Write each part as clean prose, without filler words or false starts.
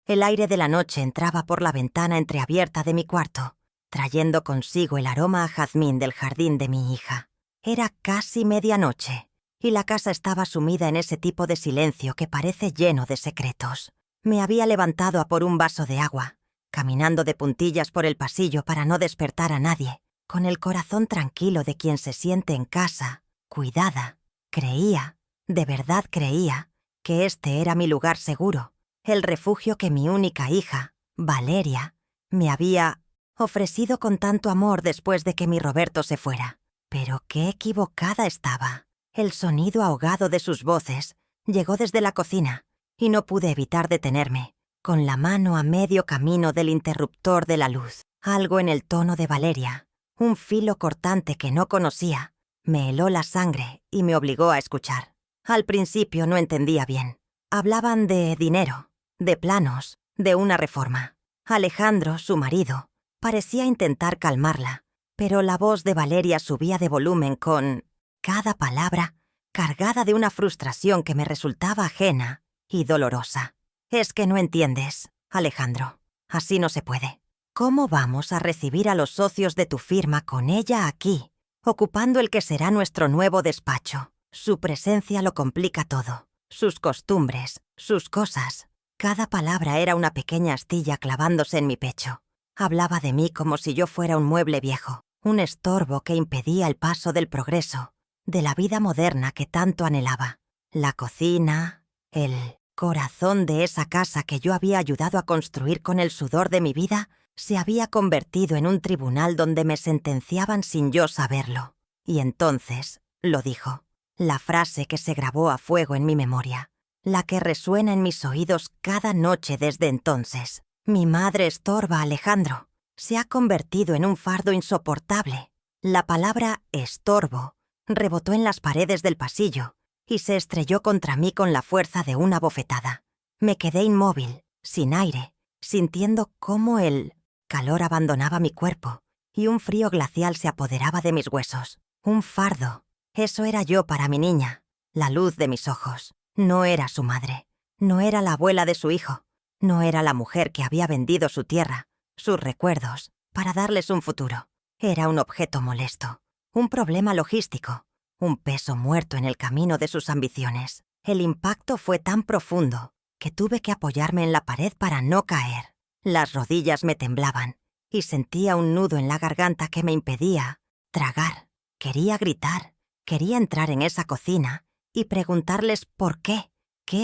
El aire de la noche entraba por la ventana entreabierta de mi cuarto, trayendo consigo el aroma a jazmín del jardín de mi hija. Era casi medianoche, y la casa estaba sumida en ese tipo de silencio que parece lleno de secretos. Me había levantado a por un vaso de agua, caminando de puntillas por el pasillo para no despertar a nadie, con el corazón tranquilo de quien se siente en casa, cuidada. Creía, de verdad creía, que este era mi lugar seguro, el refugio que mi única hija, Valeria, me había ofrecido con tanto amor después de que mi Roberto se fuera. Pero qué equivocada estaba. El sonido ahogado de sus voces llegó desde la cocina, y no pude evitar detenerme, con la mano a medio camino del interruptor de la luz. Algo en el tono de Valeria, un filo cortante que no conocía, me heló la sangre y me obligó a escuchar. Al principio no entendía bien. Hablaban de dinero, de planos, de una reforma. Alejandro, su marido, parecía intentar calmarla, pero la voz de Valeria subía de volumen con cada palabra cargada de una frustración que me resultaba ajena y dolorosa. Es que no entiendes, Alejandro. Así no se puede. ¿Cómo vamos a recibir a los socios de tu firma con ella aquí, ocupando el que será nuestro nuevo despacho? Su presencia lo complica todo. Sus costumbres, sus cosas. Cada palabra era una pequeña astilla clavándose en mi pecho. Hablaba de mí como si yo fuera un mueble viejo, un estorbo que impedía el paso del progreso, de la vida moderna que tanto anhelaba. La cocina, el corazón de esa casa que yo había ayudado a construir con el sudor de mi vida, se había convertido en un tribunal donde me sentenciaban sin yo saberlo. Y entonces lo dijo. La frase que se grabó a fuego en mi memoria, la que resuena en mis oídos cada noche desde entonces. Mi madre estorba, Alejandro. Se ha convertido en un fardo insoportable. La palabra estorbo rebotó en las paredes del pasillo y se estrelló contra mí con la fuerza de una bofetada. Me quedé inmóvil, sin aire, sintiendo cómo el calor abandonaba mi cuerpo y un frío glacial se apoderaba de mis huesos. Un fardo. Eso era yo para mi niña, la luz de mis ojos. No era su madre, no era la abuela de su hijo, no era la mujer que había vendido su tierra, sus recuerdos, para darles un futuro. Era un objeto molesto, un problema logístico, un peso muerto en el camino de sus ambiciones. El impacto fue tan profundo que tuve que apoyarme en la pared para no caer. Las rodillas me temblaban y sentía un nudo en la garganta que me impedía tragar. Quería gritar. Quería entrar en esa cocina y preguntarles por qué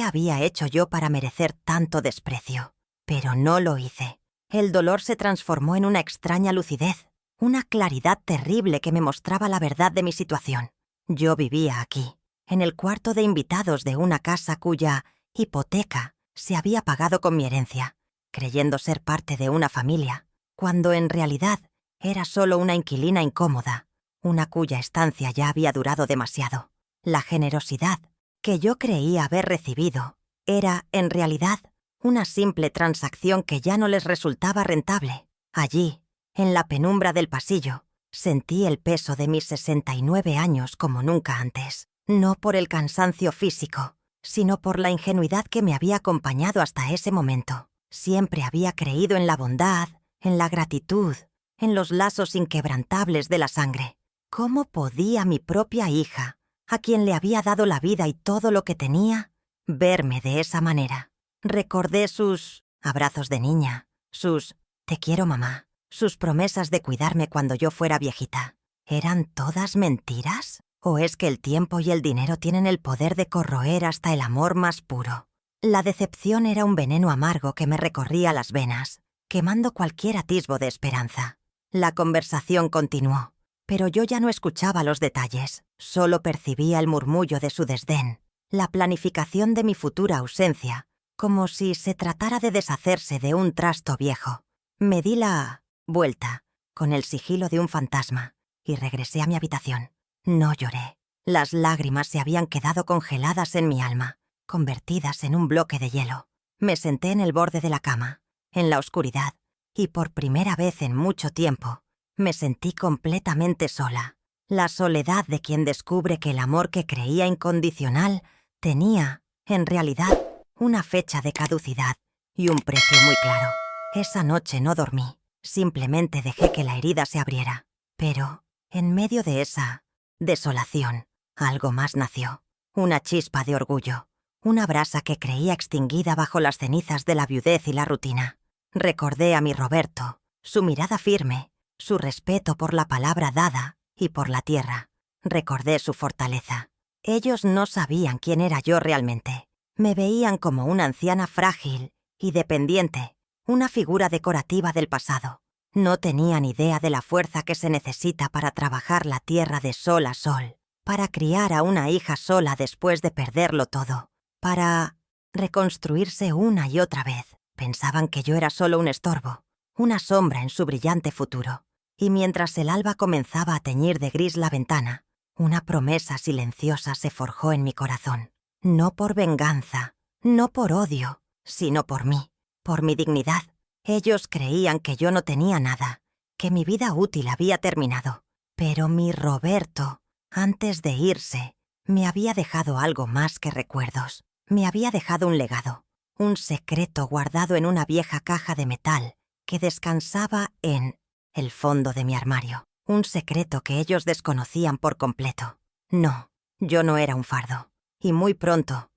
había hecho yo para merecer tanto desprecio. Pero no lo hice. El dolor se transformó en una extraña lucidez, una claridad terrible que me mostraba la verdad de mi situación. Yo vivía aquí, en el cuarto de invitados de una casa cuya hipoteca se había pagado con mi herencia, creyendo ser parte de una familia, cuando en realidad era solo una inquilina incómoda, una cuya estancia ya había durado demasiado. La generosidad que yo creía haber recibido era, en realidad, una simple transacción que ya no les resultaba rentable. Allí, en la penumbra del pasillo, sentí el peso de mis 69 años como nunca antes. No por el cansancio físico, sino por la ingenuidad que me había acompañado hasta ese momento. Siempre había creído en la bondad, en la gratitud, en los lazos inquebrantables de la sangre. ¿Cómo podía mi propia hija, a quien le había dado la vida y todo lo que tenía, verme de esa manera? Recordé sus abrazos de niña, sus «te quiero, mamá», sus promesas de cuidarme cuando yo fuera viejita. ¿Eran todas mentiras? ¿O es que el tiempo y el dinero tienen el poder de corroer hasta el amor más puro? La decepción era un veneno amargo que me recorría las venas, quemando cualquier atisbo de esperanza. La conversación continuó. Pero yo ya no escuchaba los detalles, solo percibía el murmullo de su desdén, la planificación de mi futura ausencia, como si se tratara de deshacerse de un trasto viejo. Me di la vuelta, con el sigilo de un fantasma, y regresé a mi habitación. No lloré. Las lágrimas se habían quedado congeladas en mi alma, convertidas en un bloque de hielo. Me senté en el borde de la cama, en la oscuridad, y por primera vez en mucho tiempo, me sentí completamente sola. La soledad de quien descubre que el amor que creía incondicional tenía, en realidad, una fecha de caducidad y un precio muy claro. Esa noche no dormí, simplemente dejé que la herida se abriera. Pero, en medio de esa desolación, algo más nació. Una chispa de orgullo, una brasa que creía extinguida bajo las cenizas de la viudez y la rutina. Recordé a mi Roberto, su mirada firme, su respeto por la palabra dada y por la tierra. Recordé su fortaleza. Ellos no sabían quién era yo realmente. Me veían como una anciana frágil y dependiente, una figura decorativa del pasado. No tenían idea de la fuerza que se necesita para trabajar la tierra de sol a sol, para criar a una hija sola después de perderlo todo, para reconstruirse una y otra vez. Pensaban que yo era solo un estorbo, una sombra en su brillante futuro. Y mientras el alba comenzaba a teñir de gris la ventana, una promesa silenciosa se forjó en mi corazón. No por venganza, no por odio, sino por mí, por mi dignidad. Ellos creían que yo no tenía nada, que mi vida útil había terminado. Pero mi Roberto, antes de irse, me había dejado algo más que recuerdos. Me había dejado un legado, un secreto guardado en una vieja caja de metal que descansaba en el fondo de mi armario. Un secreto que ellos desconocían por completo. No, yo no era un fardo. Y muy pronto,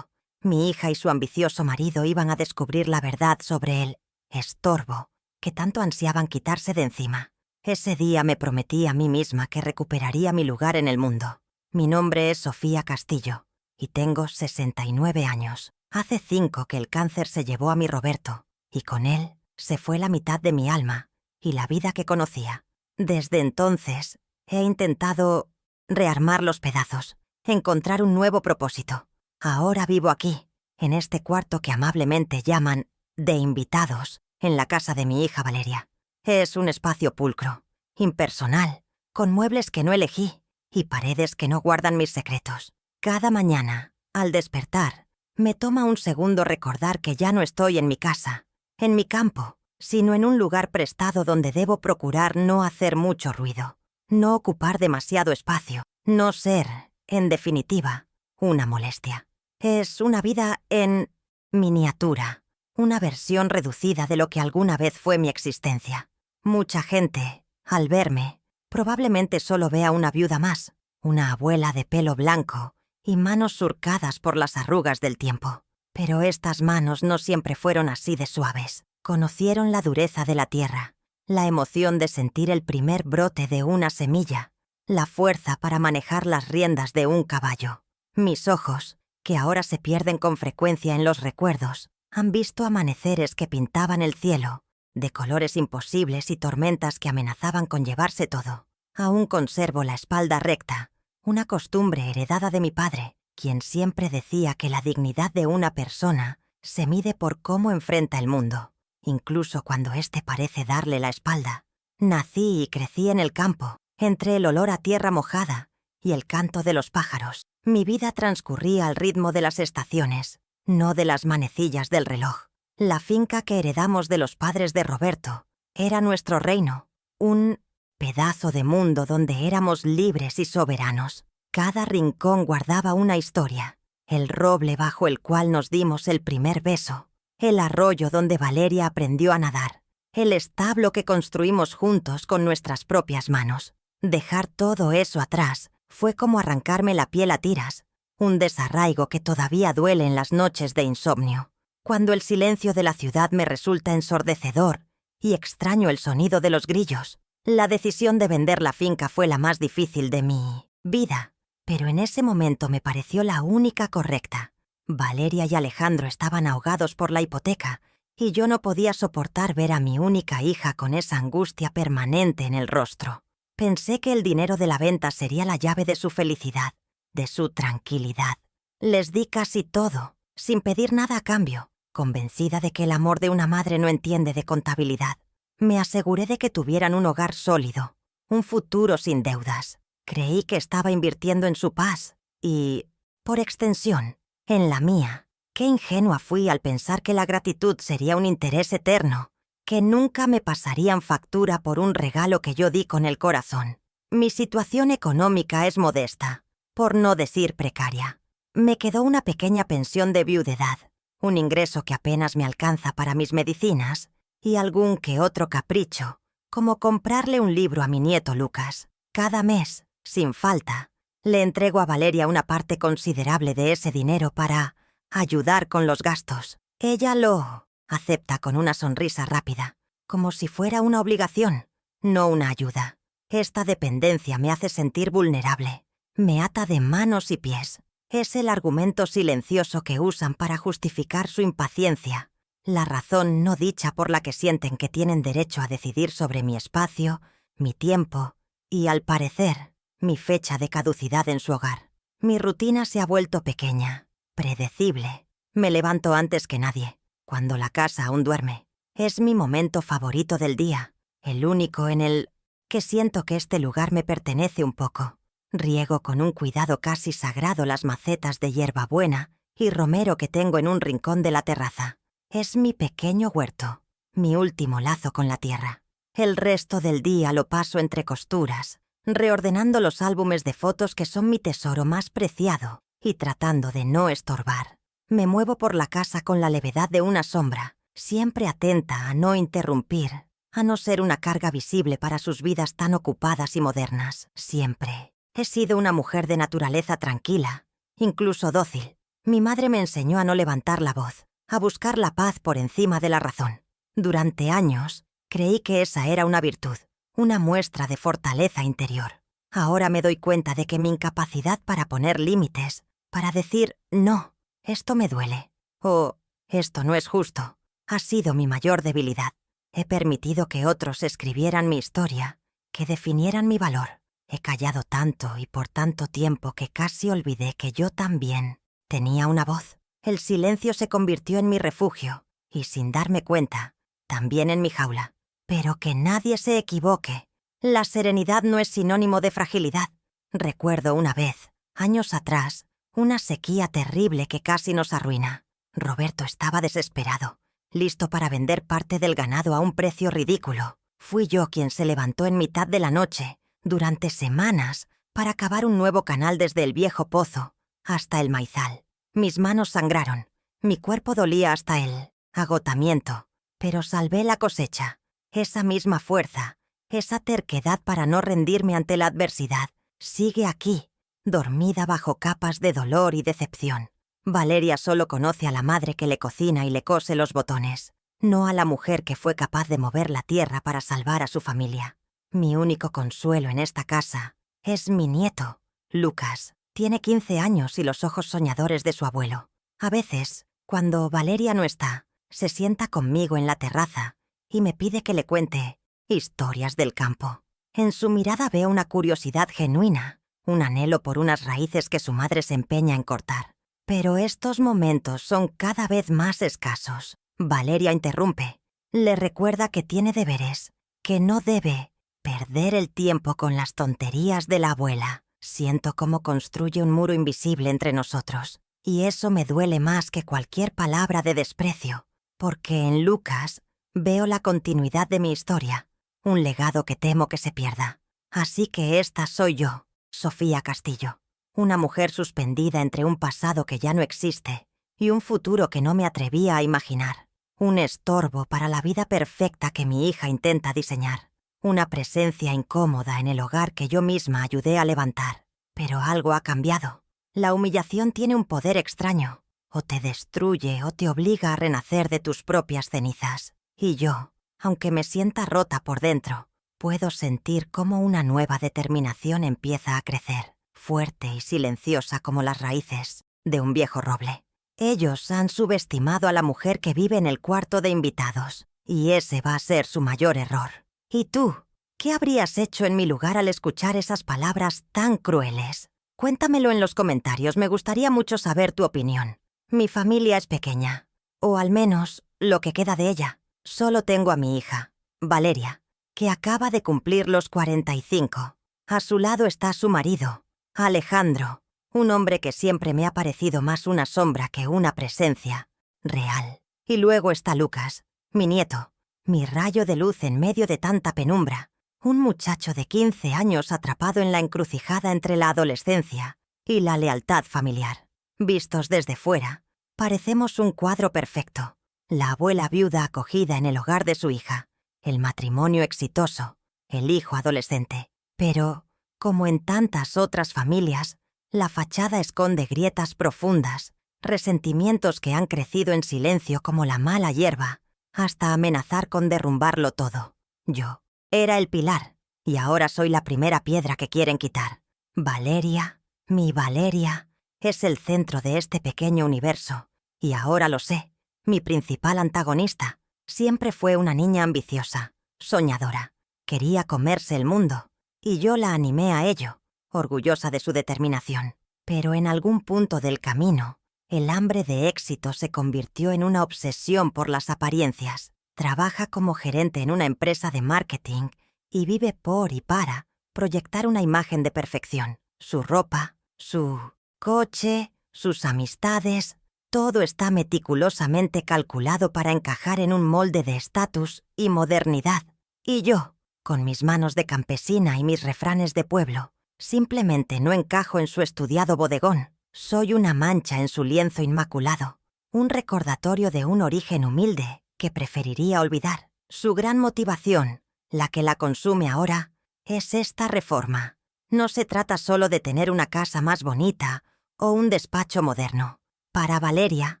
mi hija y su ambicioso marido iban a descubrir la verdad sobre el estorbo que tanto ansiaban quitarse de encima. Ese día me prometí a mí misma que recuperaría mi lugar en el mundo. Mi nombre es Sofía Castillo y tengo 69 años. Hace 5 que el cáncer se llevó a mi Roberto y con él se fue la mitad de mi alma y la vida que conocía. Desde entonces he intentado rearmar los pedazos, encontrar un nuevo propósito. Ahora vivo aquí, en este cuarto que amablemente llaman de invitados, en la casa de mi hija Valeria. Es un espacio pulcro, impersonal, con muebles que no elegí y paredes que no guardan mis secretos. Cada mañana, al despertar, me toma un segundo recordar que ya no estoy en mi casa, en mi campo, sino en un lugar prestado donde debo procurar no hacer mucho ruido, no ocupar demasiado espacio, no ser, en definitiva, una molestia. Es una vida en miniatura, una versión reducida de lo que alguna vez fue mi existencia. Mucha gente, al verme, probablemente solo vea una viuda más, una abuela de pelo blanco y manos surcadas por las arrugas del tiempo. Pero estas manos no siempre fueron así de suaves. Conocieron la dureza de la tierra, la emoción de sentir el primer brote de una semilla, la fuerza para manejar las riendas de un caballo. Mis ojos, que ahora se pierden con frecuencia en los recuerdos, han visto amaneceres que pintaban el cielo, de colores imposibles y tormentas que amenazaban con llevarse todo. Aún conservo la espalda recta, una costumbre heredada de mi padre, quien siempre decía que la dignidad de una persona se mide por cómo enfrenta el mundo, incluso cuando éste parece darle la espalda. Nací y crecí en el campo, entre el olor a tierra mojada y el canto de los pájaros. Mi vida transcurría al ritmo de las estaciones, no de las manecillas del reloj. La finca que heredamos de los padres de Roberto era nuestro reino, un pedazo de mundo donde éramos libres y soberanos. Cada rincón guardaba una historia, el roble bajo el cual nos dimos el primer beso, el arroyo donde Valeria aprendió a nadar, el establo que construimos juntos con nuestras propias manos. Dejar todo eso atrás fue como arrancarme la piel a tiras, un desarraigo que todavía duele en las noches de insomnio, cuando el silencio de la ciudad me resulta ensordecedor y extraño el sonido de los grillos. La decisión de vender la finca fue la más difícil de mi vida, pero en ese momento me pareció la única correcta. Valeria y Alejandro estaban ahogados por la hipoteca y yo no podía soportar ver a mi única hija con esa angustia permanente en el rostro. Pensé que el dinero de la venta sería la llave de su felicidad, de su tranquilidad. Les di casi todo, sin pedir nada a cambio, convencida de que el amor de una madre no entiende de contabilidad. Me aseguré de que tuvieran un hogar sólido, un futuro sin deudas. Creí que estaba invirtiendo en su paz y, por extensión, en la mía. Qué ingenua fui al pensar que la gratitud sería un interés eterno, que nunca me pasarían factura por un regalo que yo di con el corazón. Mi situación económica es modesta, por no decir precaria. Me quedó una pequeña pensión de viudedad, un ingreso que apenas me alcanza para mis medicinas y algún que otro capricho, como comprarle un libro a mi nieto Lucas. Cada mes, sin falta, le entrego a Valeria una parte considerable de ese dinero para ayudar con los gastos. Ella lo acepta con una sonrisa rápida, como si fuera una obligación, no una ayuda. Esta dependencia me hace sentir vulnerable, me ata de manos y pies. Es el argumento silencioso que usan para justificar su impaciencia, la razón no dicha por la que sienten que tienen derecho a decidir sobre mi espacio, mi tiempo y, al parecer, mi fecha de caducidad en su hogar. Mi rutina se ha vuelto pequeña, predecible. Me levanto antes que nadie, cuando la casa aún duerme. Es mi momento favorito del día, el único en el que siento que este lugar me pertenece un poco. Riego con un cuidado casi sagrado las macetas de hierbabuena y romero que tengo en un rincón de la terraza. Es mi pequeño huerto, mi último lazo con la tierra. El resto del día lo paso entre costuras, reordenando los álbumes de fotos que son mi tesoro más preciado y tratando de no estorbar. Me muevo por la casa con la levedad de una sombra, siempre atenta a no interrumpir, a no ser una carga visible para sus vidas tan ocupadas y modernas. Siempre he sido una mujer de naturaleza tranquila, incluso dócil. Mi madre me enseñó a no levantar la voz, a buscar la paz por encima de la razón. Durante años, creí que esa era una virtud, una muestra de fortaleza interior. Ahora me doy cuenta de que mi incapacidad para poner límites, para decir no, esto me duele, o esto no es justo, ha sido mi mayor debilidad. He permitido que otros escribieran mi historia, que definieran mi valor. He callado tanto y por tanto tiempo que casi olvidé que yo también tenía una voz. El silencio se convirtió en mi refugio y, sin darme cuenta, también en mi jaula. Pero que nadie se equivoque. La serenidad no es sinónimo de fragilidad. Recuerdo una vez, años atrás, una sequía terrible que casi nos arruina. Roberto estaba desesperado, listo para vender parte del ganado a un precio ridículo. Fui yo quien se levantó en mitad de la noche, durante semanas, para cavar un nuevo canal desde el viejo pozo hasta el maizal. Mis manos sangraron, mi cuerpo dolía hasta el agotamiento, pero salvé la cosecha. Esa misma fuerza, esa terquedad para no rendirme ante la adversidad, sigue aquí, dormida bajo capas de dolor y decepción. Valeria solo conoce a la madre que le cocina y le cose los botones, no a la mujer que fue capaz de mover la tierra para salvar a su familia. Mi único consuelo en esta casa es mi nieto, Lucas. Tiene 15 años y los ojos soñadores de su abuelo. A veces, cuando Valeria no está, se sienta conmigo en la terraza y me pide que le cuente historias del campo. En su mirada veo una curiosidad genuina, un anhelo por unas raíces que su madre se empeña en cortar. Pero estos momentos son cada vez más escasos. Valeria interrumpe. Le recuerda que tiene deberes, que no debe perder el tiempo con las tonterías de la abuela. Siento cómo construye un muro invisible entre nosotros, y eso me duele más que cualquier palabra de desprecio, porque en Lucas veo la continuidad de mi historia, un legado que temo que se pierda. Así que esta soy yo, Sofía Castillo, una mujer suspendida entre un pasado que ya no existe y un futuro que no me atrevía a imaginar, un estorbo para la vida perfecta que mi hija intenta diseñar. Una presencia incómoda en el hogar que yo misma ayudé a levantar. Pero algo ha cambiado. La humillación tiene un poder extraño. O te destruye o te obliga a renacer de tus propias cenizas. Y yo, aunque me sienta rota por dentro, puedo sentir cómo una nueva determinación empieza a crecer, fuerte y silenciosa como las raíces de un viejo roble. Ellos han subestimado a la mujer que vive en el cuarto de invitados, y ese va a ser su mayor error. ¿Y tú? ¿Qué habrías hecho en mi lugar al escuchar esas palabras tan crueles? Cuéntamelo en los comentarios, me gustaría mucho saber tu opinión. Mi familia es pequeña, o al menos lo que queda de ella. Solo tengo a mi hija, Valeria, que acaba de cumplir los 45. A su lado está su marido, Alejandro, un hombre que siempre me ha parecido más una sombra que una presencia real. Y luego está Lucas, mi nieto. Mi rayo de luz en medio de tanta penumbra, un muchacho de 15 años atrapado en la encrucijada entre la adolescencia y la lealtad familiar. Vistos desde fuera, Parecemos un cuadro perfecto. La abuela viuda acogida en el hogar de su hija, el matrimonio exitoso, el hijo adolescente. Pero, como en tantas otras familias, la fachada esconde grietas profundas, resentimientos que han crecido en silencio como la mala hierba, hasta amenazar con derrumbarlo todo. Yo era el pilar, y ahora soy la primera piedra que quieren quitar. Valeria, mi Valeria, es el centro de este pequeño universo, y ahora lo sé. Mi principal antagonista siempre fue una niña ambiciosa, soñadora. Quería comerse el mundo, y yo la animé a ello, orgullosa de su determinación. Pero en algún punto del camino, el hambre de éxito se convirtió en una obsesión por las apariencias. Trabaja como gerente en una empresa de marketing y vive por y para proyectar una imagen de perfección. Su ropa, su coche, sus amistades, todo está meticulosamente calculado para encajar en un molde de estatus y modernidad. Y yo, con mis manos de campesina y mis refranes de pueblo, simplemente no encajo en su estudiado bodegón. Soy una mancha en su lienzo inmaculado, un recordatorio de un origen humilde que preferiría olvidar. Su gran motivación, la que la consume ahora, es esta reforma. No se trata solo de tener una casa más bonita o un despacho moderno. Para Valeria,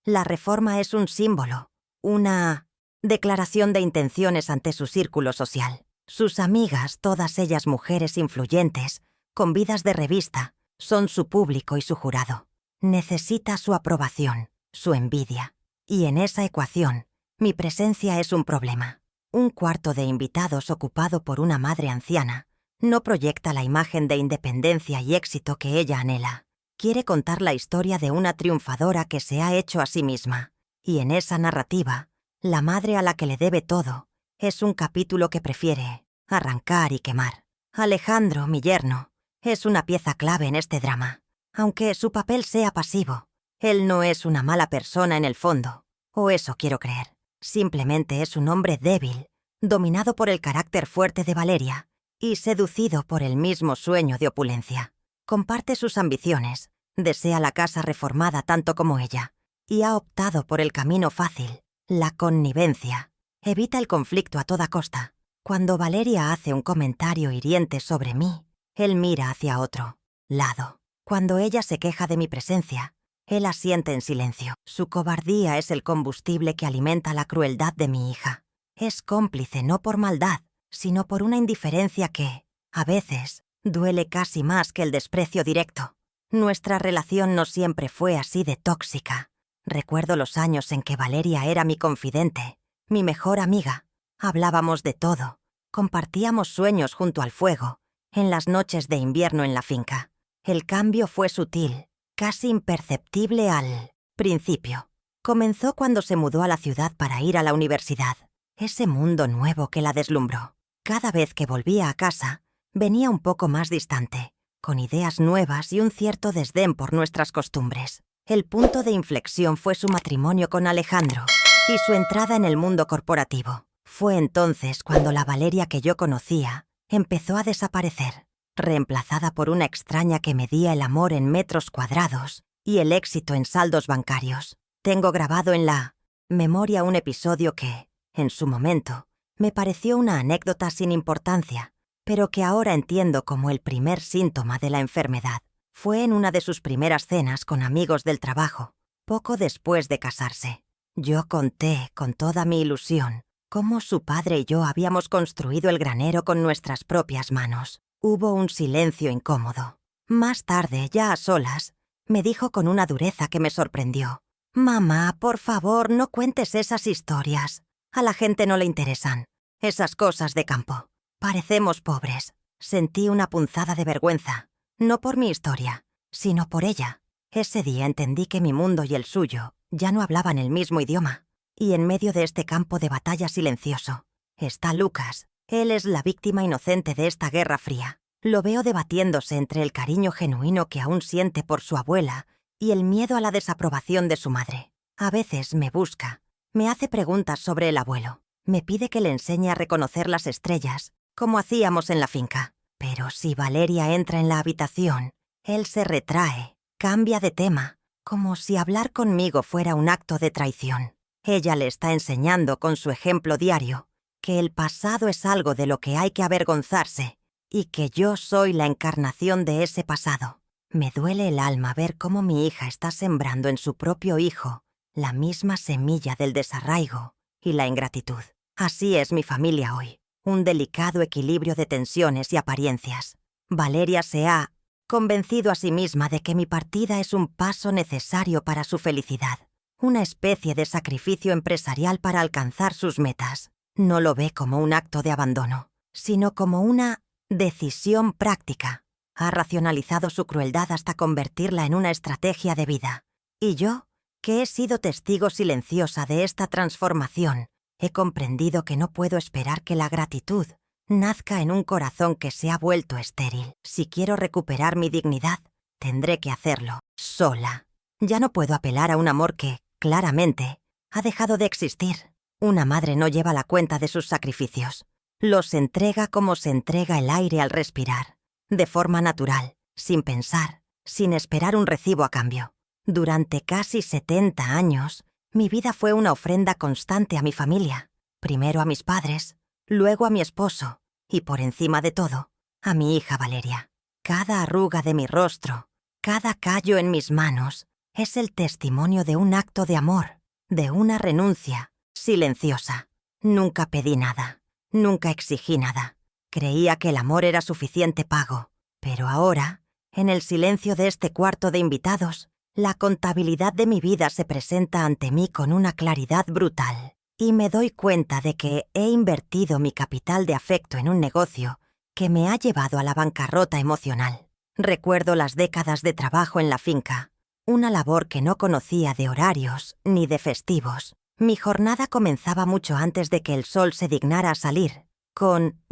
la reforma es un símbolo, una declaración de intenciones ante su círculo social. Sus amigas, todas ellas mujeres influyentes, con vidas de revista, son su público y su jurado. Necesita su aprobación, su envidia. Y en esa ecuación, mi presencia es un problema. Un cuarto de invitados ocupado por una madre anciana no proyecta la imagen de independencia y éxito que ella anhela. Quiere contar la historia de una triunfadora que se ha hecho a sí misma. Y en esa narrativa, la madre a la que le debe todo es un capítulo que prefiere arrancar y quemar. Alejandro, mi yerno, es una pieza clave en este drama. Aunque su papel sea pasivo, él no es una mala persona en el fondo, o eso quiero creer. Simplemente es un hombre débil, dominado por el carácter fuerte de Valeria y seducido por el mismo sueño de opulencia. Comparte sus ambiciones, desea la casa reformada tanto como ella, y ha optado por el camino fácil, la connivencia. Evita el conflicto a toda costa. Cuando Valeria hace un comentario hiriente sobre mí, él mira hacia otro lado. Cuando ella se queja de mi presencia, él asiente en silencio. Su cobardía es el combustible que alimenta la crueldad de mi hija. Es cómplice no por maldad, sino por una indiferencia que, a veces, duele casi más que el desprecio directo. Nuestra relación no siempre fue así de tóxica. Recuerdo los años en que Valeria era mi confidente, mi mejor amiga. Hablábamos de todo, compartíamos sueños junto al fuego, en las noches de invierno en la finca. El cambio fue sutil, casi imperceptible al principio. Comenzó cuando se mudó a la ciudad para ir a la universidad. Ese mundo nuevo que la deslumbró. Cada vez que volvía a casa, venía un poco más distante, con ideas nuevas y un cierto desdén por nuestras costumbres. El punto de inflexión fue su matrimonio con Alejandro y su entrada en el mundo corporativo. Fue entonces cuando la Valeria que yo conocía empezó a desaparecer, reemplazada por una extraña que medía el amor en metros cuadrados y el éxito en saldos bancarios. Tengo grabado en la memoria un episodio que, en su momento, me pareció una anécdota sin importancia, pero que ahora entiendo como el primer síntoma de la enfermedad. Fue en una de sus primeras cenas con amigos del trabajo, poco después de casarse. Yo conté, con toda mi ilusión, cómo su padre y yo habíamos construido el granero con nuestras propias manos. Hubo un silencio incómodo. Más tarde, ya a solas, me dijo con una dureza que me sorprendió: «Mamá, por favor, no cuentes esas historias. A la gente no le interesan. Esas cosas de campo. Parecemos pobres». Sentí una punzada de vergüenza, no por mi historia, sino por ella. Ese día entendí que mi mundo y el suyo ya no hablaban el mismo idioma. Y en medio de este campo de batalla silencioso está Lucas. Él es la víctima inocente de esta guerra fría. Lo veo debatiéndose entre el cariño genuino que aún siente por su abuela y el miedo a la desaprobación de su madre. A veces me busca, me hace preguntas sobre el abuelo, me pide que le enseñe a reconocer las estrellas, como hacíamos en la finca. Pero si Valeria entra en la habitación, él se retrae, cambia de tema, como si hablar conmigo fuera un acto de traición. Ella le está enseñando con su ejemplo diario que el pasado es algo de lo que hay que avergonzarse y que yo soy la encarnación de ese pasado. Me duele el alma ver cómo mi hija está sembrando en su propio hijo la misma semilla del desarraigo y la ingratitud. Así es mi familia hoy, un delicado equilibrio de tensiones y apariencias. Valeria se ha convencido a sí misma de que mi partida es un paso necesario para su felicidad, una especie de sacrificio empresarial para alcanzar sus metas. No lo ve como un acto de abandono, sino como una decisión práctica. Ha racionalizado su crueldad hasta convertirla en una estrategia de vida. Y yo, que he sido testigo silenciosa de esta transformación, he comprendido que no puedo esperar que la gratitud nazca en un corazón que se ha vuelto estéril. Si quiero recuperar mi dignidad, tendré que hacerlo sola. Ya no puedo apelar a un amor que, claramente, ha dejado de existir. Una madre no lleva la cuenta de sus sacrificios. Los entrega como se entrega el aire al respirar, de forma natural, sin pensar, sin esperar un recibo a cambio. Durante casi 70 años, mi vida fue una ofrenda constante a mi familia, primero a mis padres, luego a mi esposo y, por encima de todo, a mi hija Valeria. Cada arruga de mi rostro, cada callo en mis manos, es el testimonio de un acto de amor, de una renuncia silenciosa. Nunca pedí nada, nunca exigí nada. Creía que el amor era suficiente pago, pero ahora, en el silencio de este cuarto de invitados, la contabilidad de mi vida se presenta ante mí con una claridad brutal, y me doy cuenta de que he invertido mi capital de afecto en un negocio que me ha llevado a la bancarrota emocional. Recuerdo las décadas de trabajo en la finca, una labor que no conocía de horarios ni de festivos. Mi jornada comenzaba mucho antes de que el sol se dignara a salir, con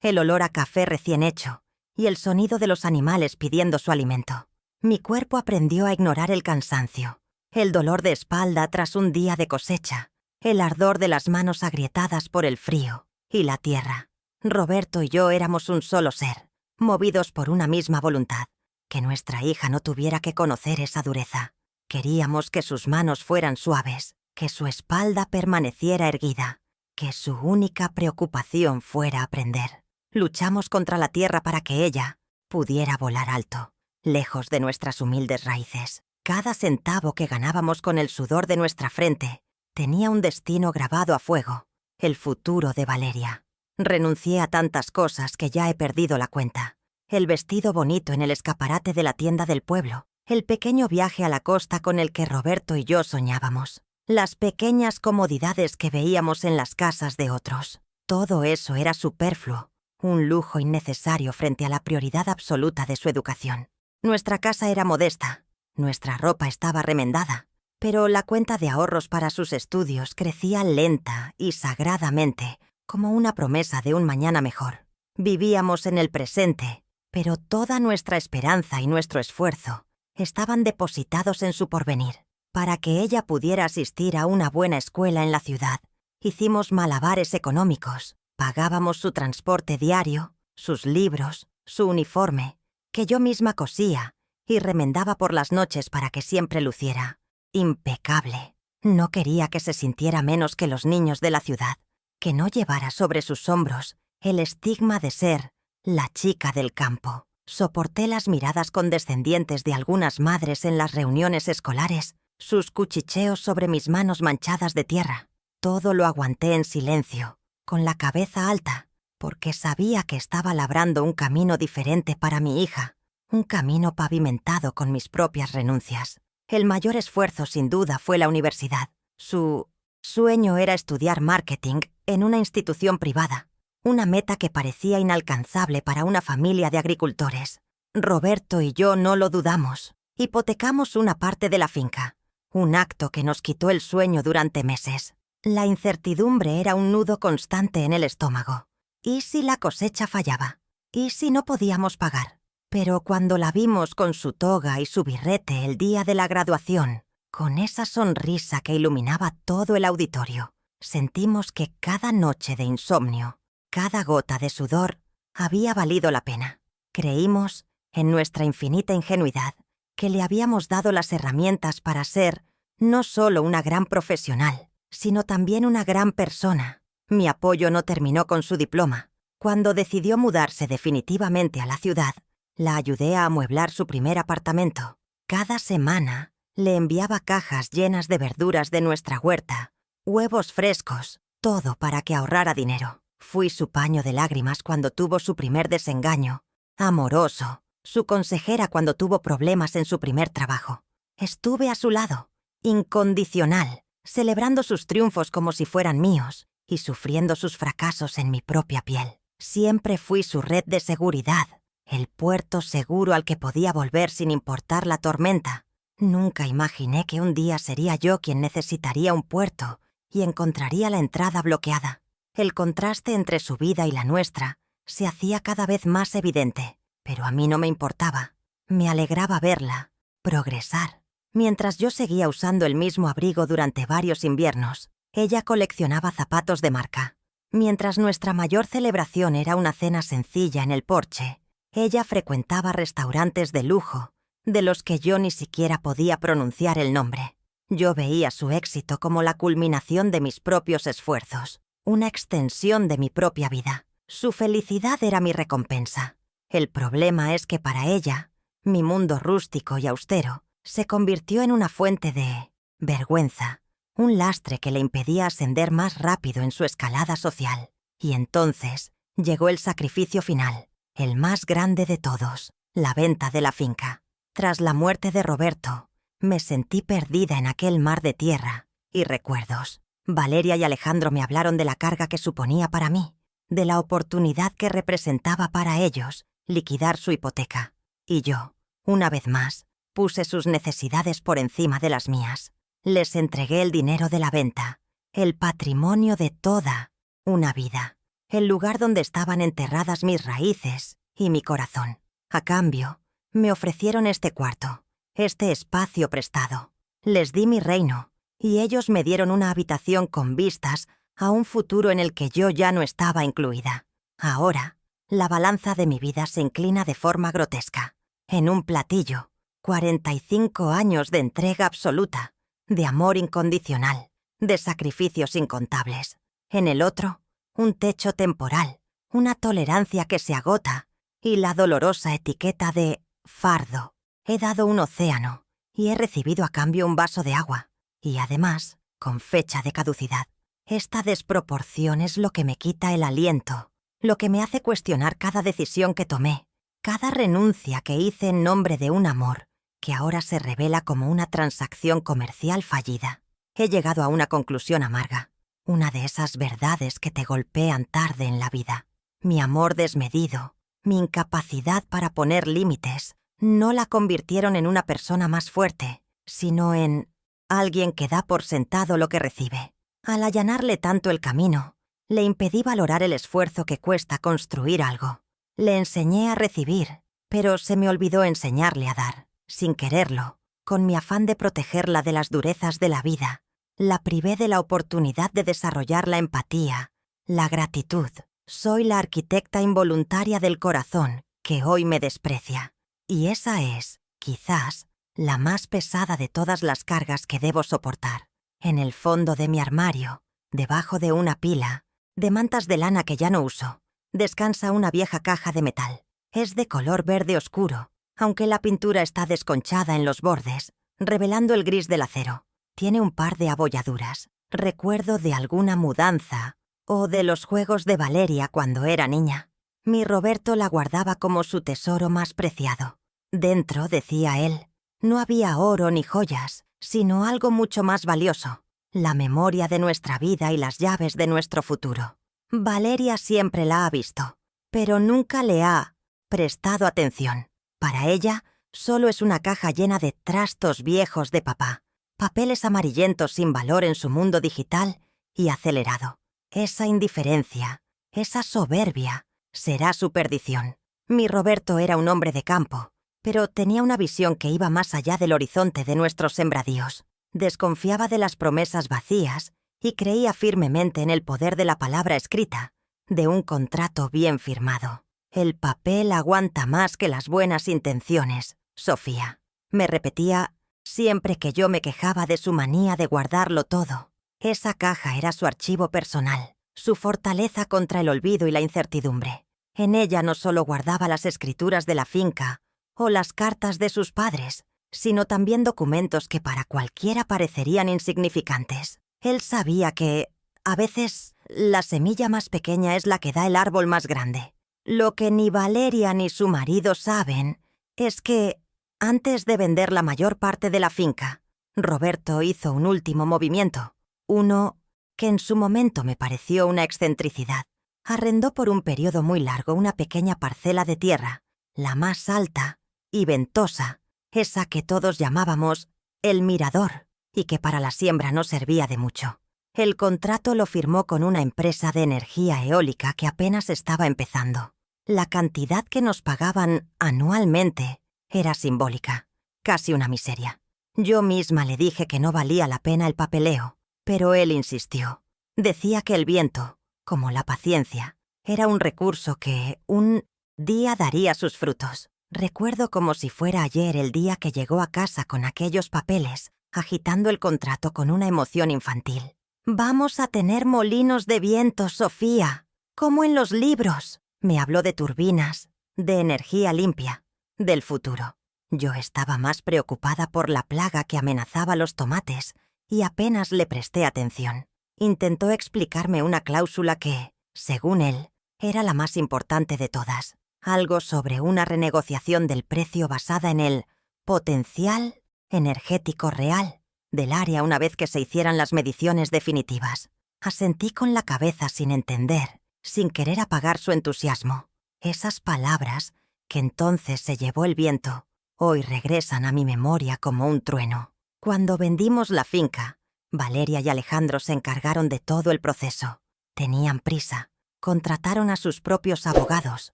el olor a café recién hecho y el sonido de los animales pidiendo su alimento. Mi cuerpo aprendió a ignorar el cansancio, el dolor de espalda tras un día de cosecha, el ardor de las manos agrietadas por el frío y la tierra. Roberto y yo éramos un solo ser, movidos por una misma voluntad, que nuestra hija no tuviera que conocer esa dureza. Queríamos que sus manos fueran suaves, que su espalda permaneciera erguida, que su única preocupación fuera aprender. Luchamos contra la tierra para que ella pudiera volar alto, lejos de nuestras humildes raíces. Cada centavo que ganábamos con el sudor de nuestra frente tenía un destino grabado a fuego, el futuro de Valeria. Renuncié a tantas cosas que ya he perdido la cuenta. El vestido bonito en el escaparate de la tienda del pueblo, el pequeño viaje a la costa con el que Roberto y yo soñábamos, las pequeñas comodidades que veíamos en las casas de otros. Todo eso era superfluo, un lujo innecesario frente a la prioridad absoluta de su educación. Nuestra casa era modesta, nuestra ropa estaba remendada, pero la cuenta de ahorros para sus estudios crecía lenta y sagradamente, como una promesa de un mañana mejor. Vivíamos en el presente, pero toda nuestra esperanza y nuestro esfuerzo estaban depositados en su porvenir. Para que ella pudiera asistir a una buena escuela en la ciudad, hicimos malabares económicos. Pagábamos su transporte diario, sus libros, su uniforme, que yo misma cosía y remendaba por las noches para que siempre luciera impecable. No quería que se sintiera menos que los niños de la ciudad, que no llevara sobre sus hombros el estigma de ser la chica del campo. Soporté las miradas condescendientes de algunas madres en las reuniones escolares, sus cuchicheos sobre mis manos manchadas de tierra. Todo lo aguanté en silencio, con la cabeza alta, porque sabía que estaba labrando un camino diferente para mi hija, un camino pavimentado con mis propias renuncias. El mayor esfuerzo, sin duda, fue la universidad. Su sueño era estudiar marketing en una institución privada, una meta que parecía inalcanzable para una familia de agricultores. Roberto y yo no lo dudamos. Hipotecamos una parte de la finca, un acto que nos quitó el sueño durante meses. La incertidumbre era un nudo constante en el estómago. ¿Y si la cosecha fallaba? ¿Y si no podíamos pagar? Pero cuando la vimos con su toga y su birrete el día de la graduación, con esa sonrisa que iluminaba todo el auditorio, sentimos que cada noche de insomnio, cada gota de sudor, había valido la pena. Creímos, en nuestra infinita ingenuidad, que le habíamos dado las herramientas para ser no solo una gran profesional, sino también una gran persona. Mi apoyo no terminó con su diploma. Cuando decidió mudarse definitivamente a la ciudad, la ayudé a amueblar su primer apartamento. Cada semana le enviaba cajas llenas de verduras de nuestra huerta, huevos frescos, todo para que ahorrara dinero. Fui su paño de lágrimas cuando tuvo su primer desengaño, amoroso, su consejera cuando tuvo problemas en su primer trabajo. Estuve a su lado, incondicional, celebrando sus triunfos como si fueran míos y sufriendo sus fracasos en mi propia piel. Siempre fui su red de seguridad, el puerto seguro al que podía volver sin importar la tormenta. Nunca imaginé que un día sería yo quien necesitaría un puerto y encontraría la entrada bloqueada. El contraste entre su vida y la nuestra se hacía cada vez más evidente, pero a mí no me importaba. Me alegraba verla progresar. Mientras yo seguía usando el mismo abrigo durante varios inviernos, ella coleccionaba zapatos de marca. Mientras nuestra mayor celebración era una cena sencilla en el porche, ella frecuentaba restaurantes de lujo, de los que yo ni siquiera podía pronunciar el nombre. Yo veía su éxito como la culminación de mis propios esfuerzos, una extensión de mi propia vida. Su felicidad era mi recompensa. El problema es que para ella, mi mundo rústico y austero se convirtió en una fuente de vergüenza, un lastre que le impedía ascender más rápido en su escalada social. Y entonces llegó el sacrificio final, el más grande de todos, la venta de la finca. Tras la muerte de Roberto, me sentí perdida en aquel mar de tierra y recuerdos. Valeria y Alejandro me hablaron de la carga que suponía para mí, de la oportunidad que representaba para ellos liquidar su hipoteca. Y yo, una vez más, puse sus necesidades por encima de las mías. Les entregué el dinero de la venta, el patrimonio de toda una vida, el lugar donde estaban enterradas mis raíces y mi corazón. A cambio, me ofrecieron este cuarto, este espacio prestado. Les di mi reino, y ellos me dieron una habitación con vistas a un futuro en el que yo ya no estaba incluida. Ahora, la balanza de mi vida se inclina de forma grotesca. En un platillo, 45 años de entrega absoluta, de amor incondicional, de sacrificios incontables. En el otro, un techo temporal, una tolerancia que se agota y la dolorosa etiqueta de fardo. He dado un océano y he recibido a cambio un vaso de agua, y además, con fecha de caducidad. Esta desproporción es lo que me quita el aliento, lo que me hace cuestionar cada decisión que tomé, cada renuncia que hice en nombre de un amor que ahora se revela como una transacción comercial fallida. He llegado a una conclusión amarga, una de esas verdades que te golpean tarde en la vida. Mi amor desmedido, mi incapacidad para poner límites, no la convirtieron en una persona más fuerte, sino en alguien que da por sentado lo que recibe. Al allanarle tanto el camino, le impedí valorar el esfuerzo que cuesta construir algo. Le enseñé a recibir, pero se me olvidó enseñarle a dar. Sin quererlo, con mi afán de protegerla de las durezas de la vida, la privé de la oportunidad de desarrollar la empatía, la gratitud. Soy la arquitecta involuntaria del corazón que hoy me desprecia. Y esa es, quizás, la más pesada de todas las cargas que debo soportar. En el fondo de mi armario, debajo de una pila, de mantas de lana que ya no uso, descansa una vieja caja de metal. Es de color verde oscuro, aunque la pintura está desconchada en los bordes, revelando el gris del acero. Tiene un par de abolladuras, recuerdo de alguna mudanza o de los juegos de Valeria cuando era niña. Mi Roberto la guardaba como su tesoro más preciado. Dentro, decía él, no había oro ni joyas, sino algo mucho más valioso, la memoria de nuestra vida y las llaves de nuestro futuro. Valeria siempre la ha visto, pero nunca le ha prestado atención. Para ella, solo es una caja llena de trastos viejos de papá, papeles amarillentos sin valor en su mundo digital y acelerado. Esa indiferencia, esa soberbia, será su perdición. Mi Roberto era un hombre de campo, pero tenía una visión que iba más allá del horizonte de nuestros sembradíos. Desconfiaba de las promesas vacías y creía firmemente en el poder de la palabra escrita, de un contrato bien firmado. El papel aguanta más que las buenas intenciones, Sofía. Me repetía siempre que yo me quejaba de su manía de guardarlo todo. Esa caja era su archivo personal, su fortaleza contra el olvido y la incertidumbre. En ella no solo guardaba las escrituras de la finca o las cartas de sus padres, sino también documentos que para cualquiera parecerían insignificantes. Él sabía que, a veces, la semilla más pequeña es la que da el árbol más grande. Lo que ni Valeria ni su marido saben es que, antes de vender la mayor parte de la finca, Roberto hizo un último movimiento, uno que en su momento me pareció una excentricidad. Arrendó por un periodo muy largo una pequeña parcela de tierra, la más alta y ventosa, esa que todos llamábamos el mirador, y que para la siembra no servía de mucho. El contrato lo firmó con una empresa de energía eólica que apenas estaba empezando. La cantidad que nos pagaban anualmente era simbólica, casi una miseria. Yo misma le dije que no valía la pena el papeleo, pero él insistió. Decía que el viento, como la paciencia, era un recurso que un día daría sus frutos. Recuerdo como si fuera ayer el día que llegó a casa con aquellos papeles, agitando el contrato con una emoción infantil. «Vamos a tener molinos de viento, Sofía, como en los libros». Me habló de turbinas, de energía limpia, del futuro. Yo estaba más preocupada por la plaga que amenazaba los tomates y apenas le presté atención. Intentó explicarme una cláusula que, según él, era la más importante de todas. Algo sobre una renegociación del precio basada en el potencial energético real del área una vez que se hicieran las mediciones definitivas. Asentí con la cabeza sin entender, sin querer apagar su entusiasmo. Esas palabras, que entonces se llevó el viento, hoy regresan a mi memoria como un trueno. Cuando vendimos la finca, Valeria y Alejandro se encargaron de todo el proceso. Tenían prisa. Contrataron a sus propios abogados,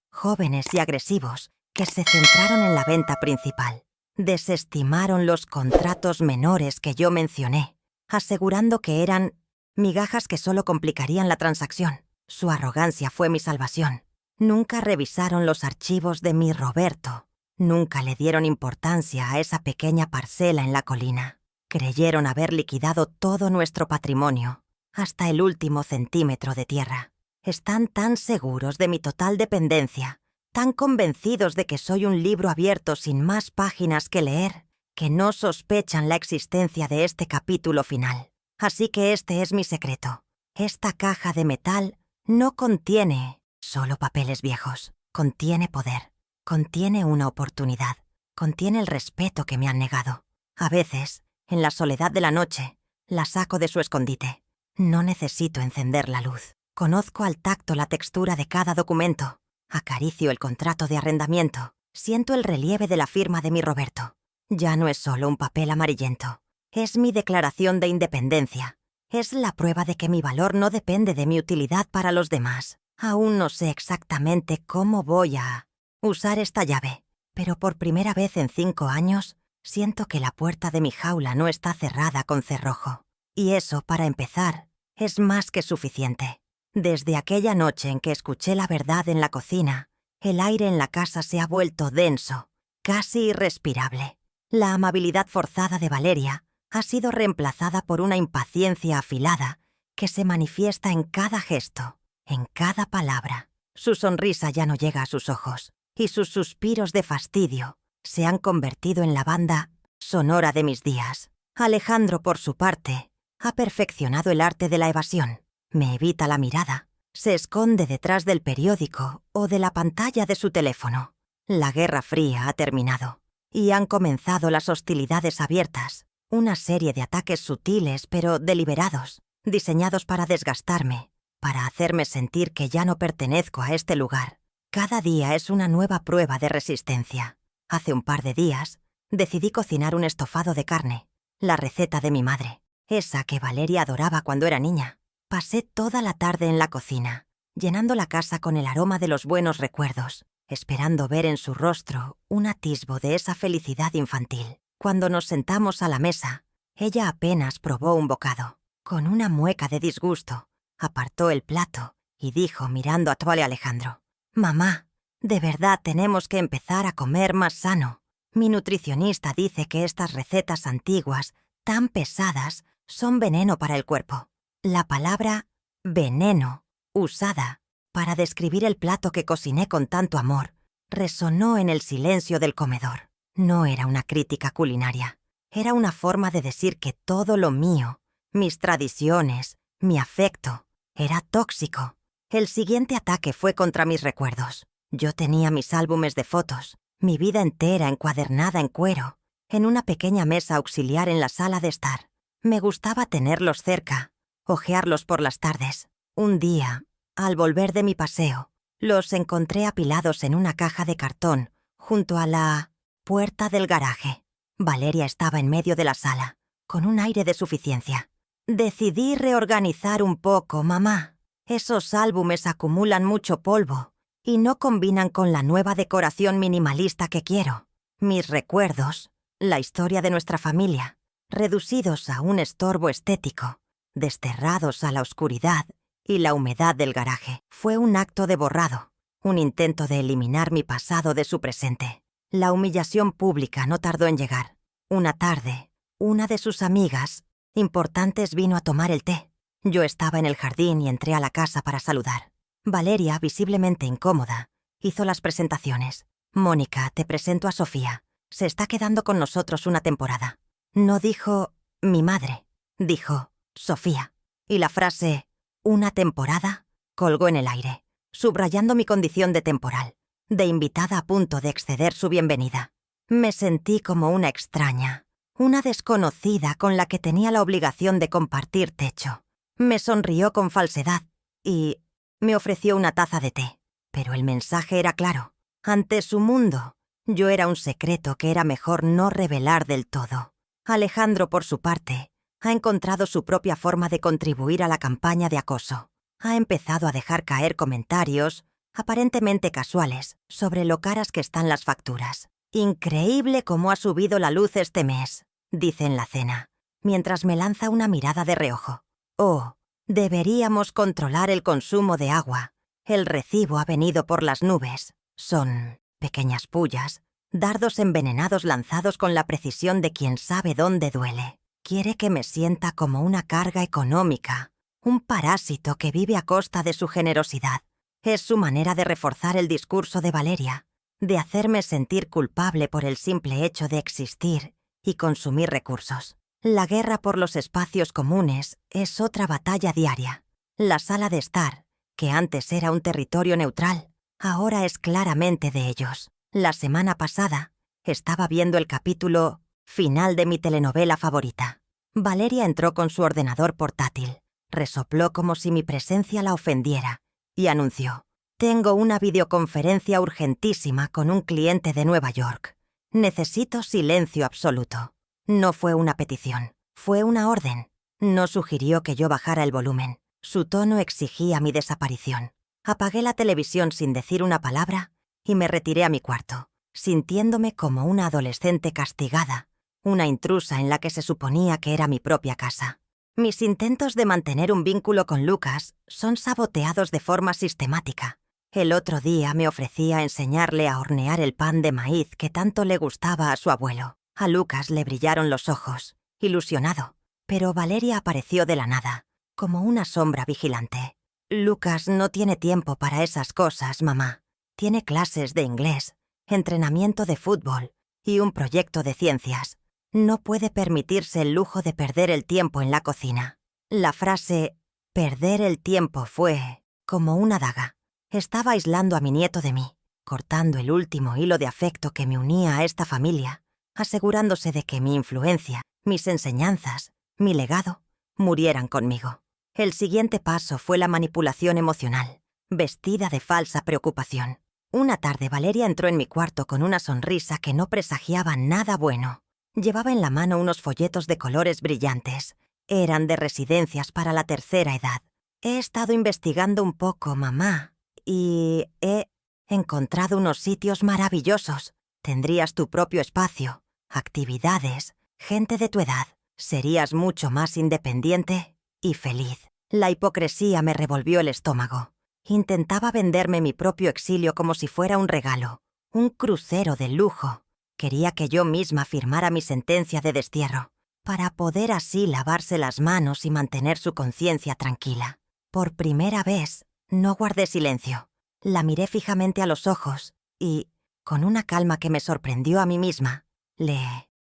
jóvenes y agresivos, que se centraron en la venta principal. Desestimaron los contratos menores que yo mencioné, asegurando que eran migajas que solo complicarían la transacción. Su arrogancia fue mi salvación. Nunca revisaron los archivos de mi Roberto. Nunca le dieron importancia a esa pequeña parcela en la colina. Creyeron haber liquidado todo nuestro patrimonio, hasta el último centímetro de tierra. Están tan seguros de mi total dependencia, tan convencidos de que soy un libro abierto sin más páginas que leer, que no sospechan la existencia de este capítulo final. Así que este es mi secreto. Esta caja de metal no contiene solo papeles viejos. Contiene poder. Contiene una oportunidad. Contiene el respeto que me han negado. A veces, en la soledad de la noche, la saco de su escondite. No necesito encender la luz. Conozco al tacto la textura de cada documento. Acaricio el contrato de arrendamiento. Siento el relieve de la firma de mi Roberto. Ya no es solo un papel amarillento. Es mi declaración de independencia. Es la prueba de que mi valor no depende de mi utilidad para los demás. Aún no sé exactamente cómo voy a usar esta llave, pero por primera vez en 5 años siento que la puerta de mi jaula no está cerrada con cerrojo. Y eso, para empezar, es más que suficiente. Desde aquella noche en que escuché la verdad en la cocina, el aire en la casa se ha vuelto denso, casi irrespirable. La amabilidad forzada de Valeria ha sido reemplazada por una impaciencia afilada que se manifiesta en cada gesto, en cada palabra. Su sonrisa ya no llega a sus ojos, y sus suspiros de fastidio se han convertido en la banda sonora de mis días. Alejandro, por su parte, ha perfeccionado el arte de la evasión. Me evita la mirada, se esconde detrás del periódico o de la pantalla de su teléfono. La Guerra Fría ha terminado, y han comenzado las hostilidades abiertas, una serie de ataques sutiles pero deliberados, diseñados para desgastarme, para hacerme sentir que ya no pertenezco a este lugar. Cada día es una nueva prueba de resistencia. Hace un par de días, decidí cocinar un estofado de carne, la receta de mi madre, esa que Valeria adoraba cuando era niña. Pasé toda la tarde en la cocina, llenando la casa con el aroma de los buenos recuerdos, esperando ver en su rostro un atisbo de esa felicidad infantil. Cuando nos sentamos a la mesa, ella apenas probó un bocado. Con una mueca de disgusto, apartó el plato y dijo mirando a Alejandro: «Mamá, de verdad tenemos que empezar a comer más sano». Mi nutricionista dice que estas recetas antiguas, tan pesadas, son veneno para el cuerpo. La palabra veneno, usada para describir el plato que cociné con tanto amor, resonó en el silencio del comedor. No era una crítica culinaria. Era una forma de decir que todo lo mío, mis tradiciones, mi afecto, era tóxico. El siguiente ataque fue contra mis recuerdos. Yo tenía mis álbumes de fotos, mi vida entera encuadernada en cuero, en una pequeña mesa auxiliar en la sala de estar. Me gustaba tenerlos cerca, hojearlos por las tardes. Un día, al volver de mi paseo, los encontré apilados en una caja de cartón, junto a la puerta del garaje. Valeria estaba en medio de la sala, con un aire de suficiencia. Decidí reorganizar un poco, mamá. Esos álbumes acumulan mucho polvo y no combinan con la nueva decoración minimalista que quiero. Mis recuerdos, la historia de nuestra familia, reducidos a un estorbo estético, desterrados a la oscuridad y la humedad del garaje. Fue un acto de borrado, un intento de eliminar mi pasado de su presente. La humillación pública no tardó en llegar. Una tarde, una de sus amigas importantes vino a tomar el té. Yo estaba en el jardín y entré a la casa para saludar. Valeria, visiblemente incómoda, hizo las presentaciones. «Mónica, te presento a Sofía. Se está quedando con nosotros una temporada». No dijo «mi madre», dijo «Sofía». Y la frase «una temporada» colgó en el aire, subrayando mi condición de temporal, de invitada a punto de exceder su bienvenida. Me sentí como una extraña, una desconocida con la que tenía la obligación de compartir techo. Me sonrió con falsedad y me ofreció una taza de té. Pero el mensaje era claro. Ante su mundo, yo era un secreto que era mejor no revelar del todo. Alejandro, por su parte, ha encontrado su propia forma de contribuir a la campaña de acoso. Ha empezado a dejar caer comentarios, aparentemente casuales, sobre lo caras que están las facturas. «Increíble cómo ha subido la luz este mes», dice en la cena, mientras me lanza una mirada de reojo. «Oh, deberíamos controlar el consumo de agua. El recibo ha venido por las nubes». Son pequeñas pullas, dardos envenenados lanzados con la precisión de quien sabe dónde duele. Quiere que me sienta como una carga económica, un parásito que vive a costa de su generosidad. Es su manera de reforzar el discurso de Valeria, de hacerme sentir culpable por el simple hecho de existir y consumir recursos. La guerra por los espacios comunes es otra batalla diaria. La sala de estar, que antes era un territorio neutral, ahora es claramente de ellos. La semana pasada estaba viendo el capítulo final de mi telenovela favorita. Valeria entró con su ordenador portátil, resopló como si mi presencia la ofendiera y anunció: «Tengo una videoconferencia urgentísima con un cliente de Nueva York. Necesito silencio absoluto». No fue una petición, fue una orden. No sugirió que yo bajara el volumen. Su tono exigía mi desaparición. Apagué la televisión sin decir una palabra y me retiré a mi cuarto, sintiéndome como una adolescente castigada, una intrusa en la que se suponía que era mi propia casa. Mis intentos de mantener un vínculo con Lucas son saboteados de forma sistemática. El otro día me ofrecía enseñarle a hornear el pan de maíz que tanto le gustaba a su abuelo. A Lucas le brillaron los ojos, ilusionado, pero Valeria apareció de la nada, como una sombra vigilante. «Lucas no tiene tiempo para esas cosas, mamá. Tiene clases de inglés, entrenamiento de fútbol y un proyecto de ciencias. No puede permitirse el lujo de perder el tiempo en la cocina». La frase «perder el tiempo» fue como una daga. Estaba aislando a mi nieto de mí, cortando el último hilo de afecto que me unía a esta familia, asegurándose de que mi influencia, mis enseñanzas, mi legado, murieran conmigo. El siguiente paso fue la manipulación emocional, vestida de falsa preocupación. Una tarde Valeria entró en mi cuarto con una sonrisa que no presagiaba nada bueno. Llevaba en la mano unos folletos de colores brillantes. Eran de residencias para la tercera edad. «He estado investigando un poco, mamá, y he encontrado unos sitios maravillosos. Tendrías tu propio espacio, actividades, gente de tu edad. Serías mucho más independiente y feliz». La hipocresía me revolvió el estómago. Intentaba venderme mi propio exilio como si fuera un regalo, un crucero de lujo, quería que yo misma firmara mi sentencia de destierro, para poder así lavarse las manos y mantener su conciencia tranquila. Por primera vez, no guardé silencio. La miré fijamente a los ojos y, con una calma que me sorprendió a mí misma, le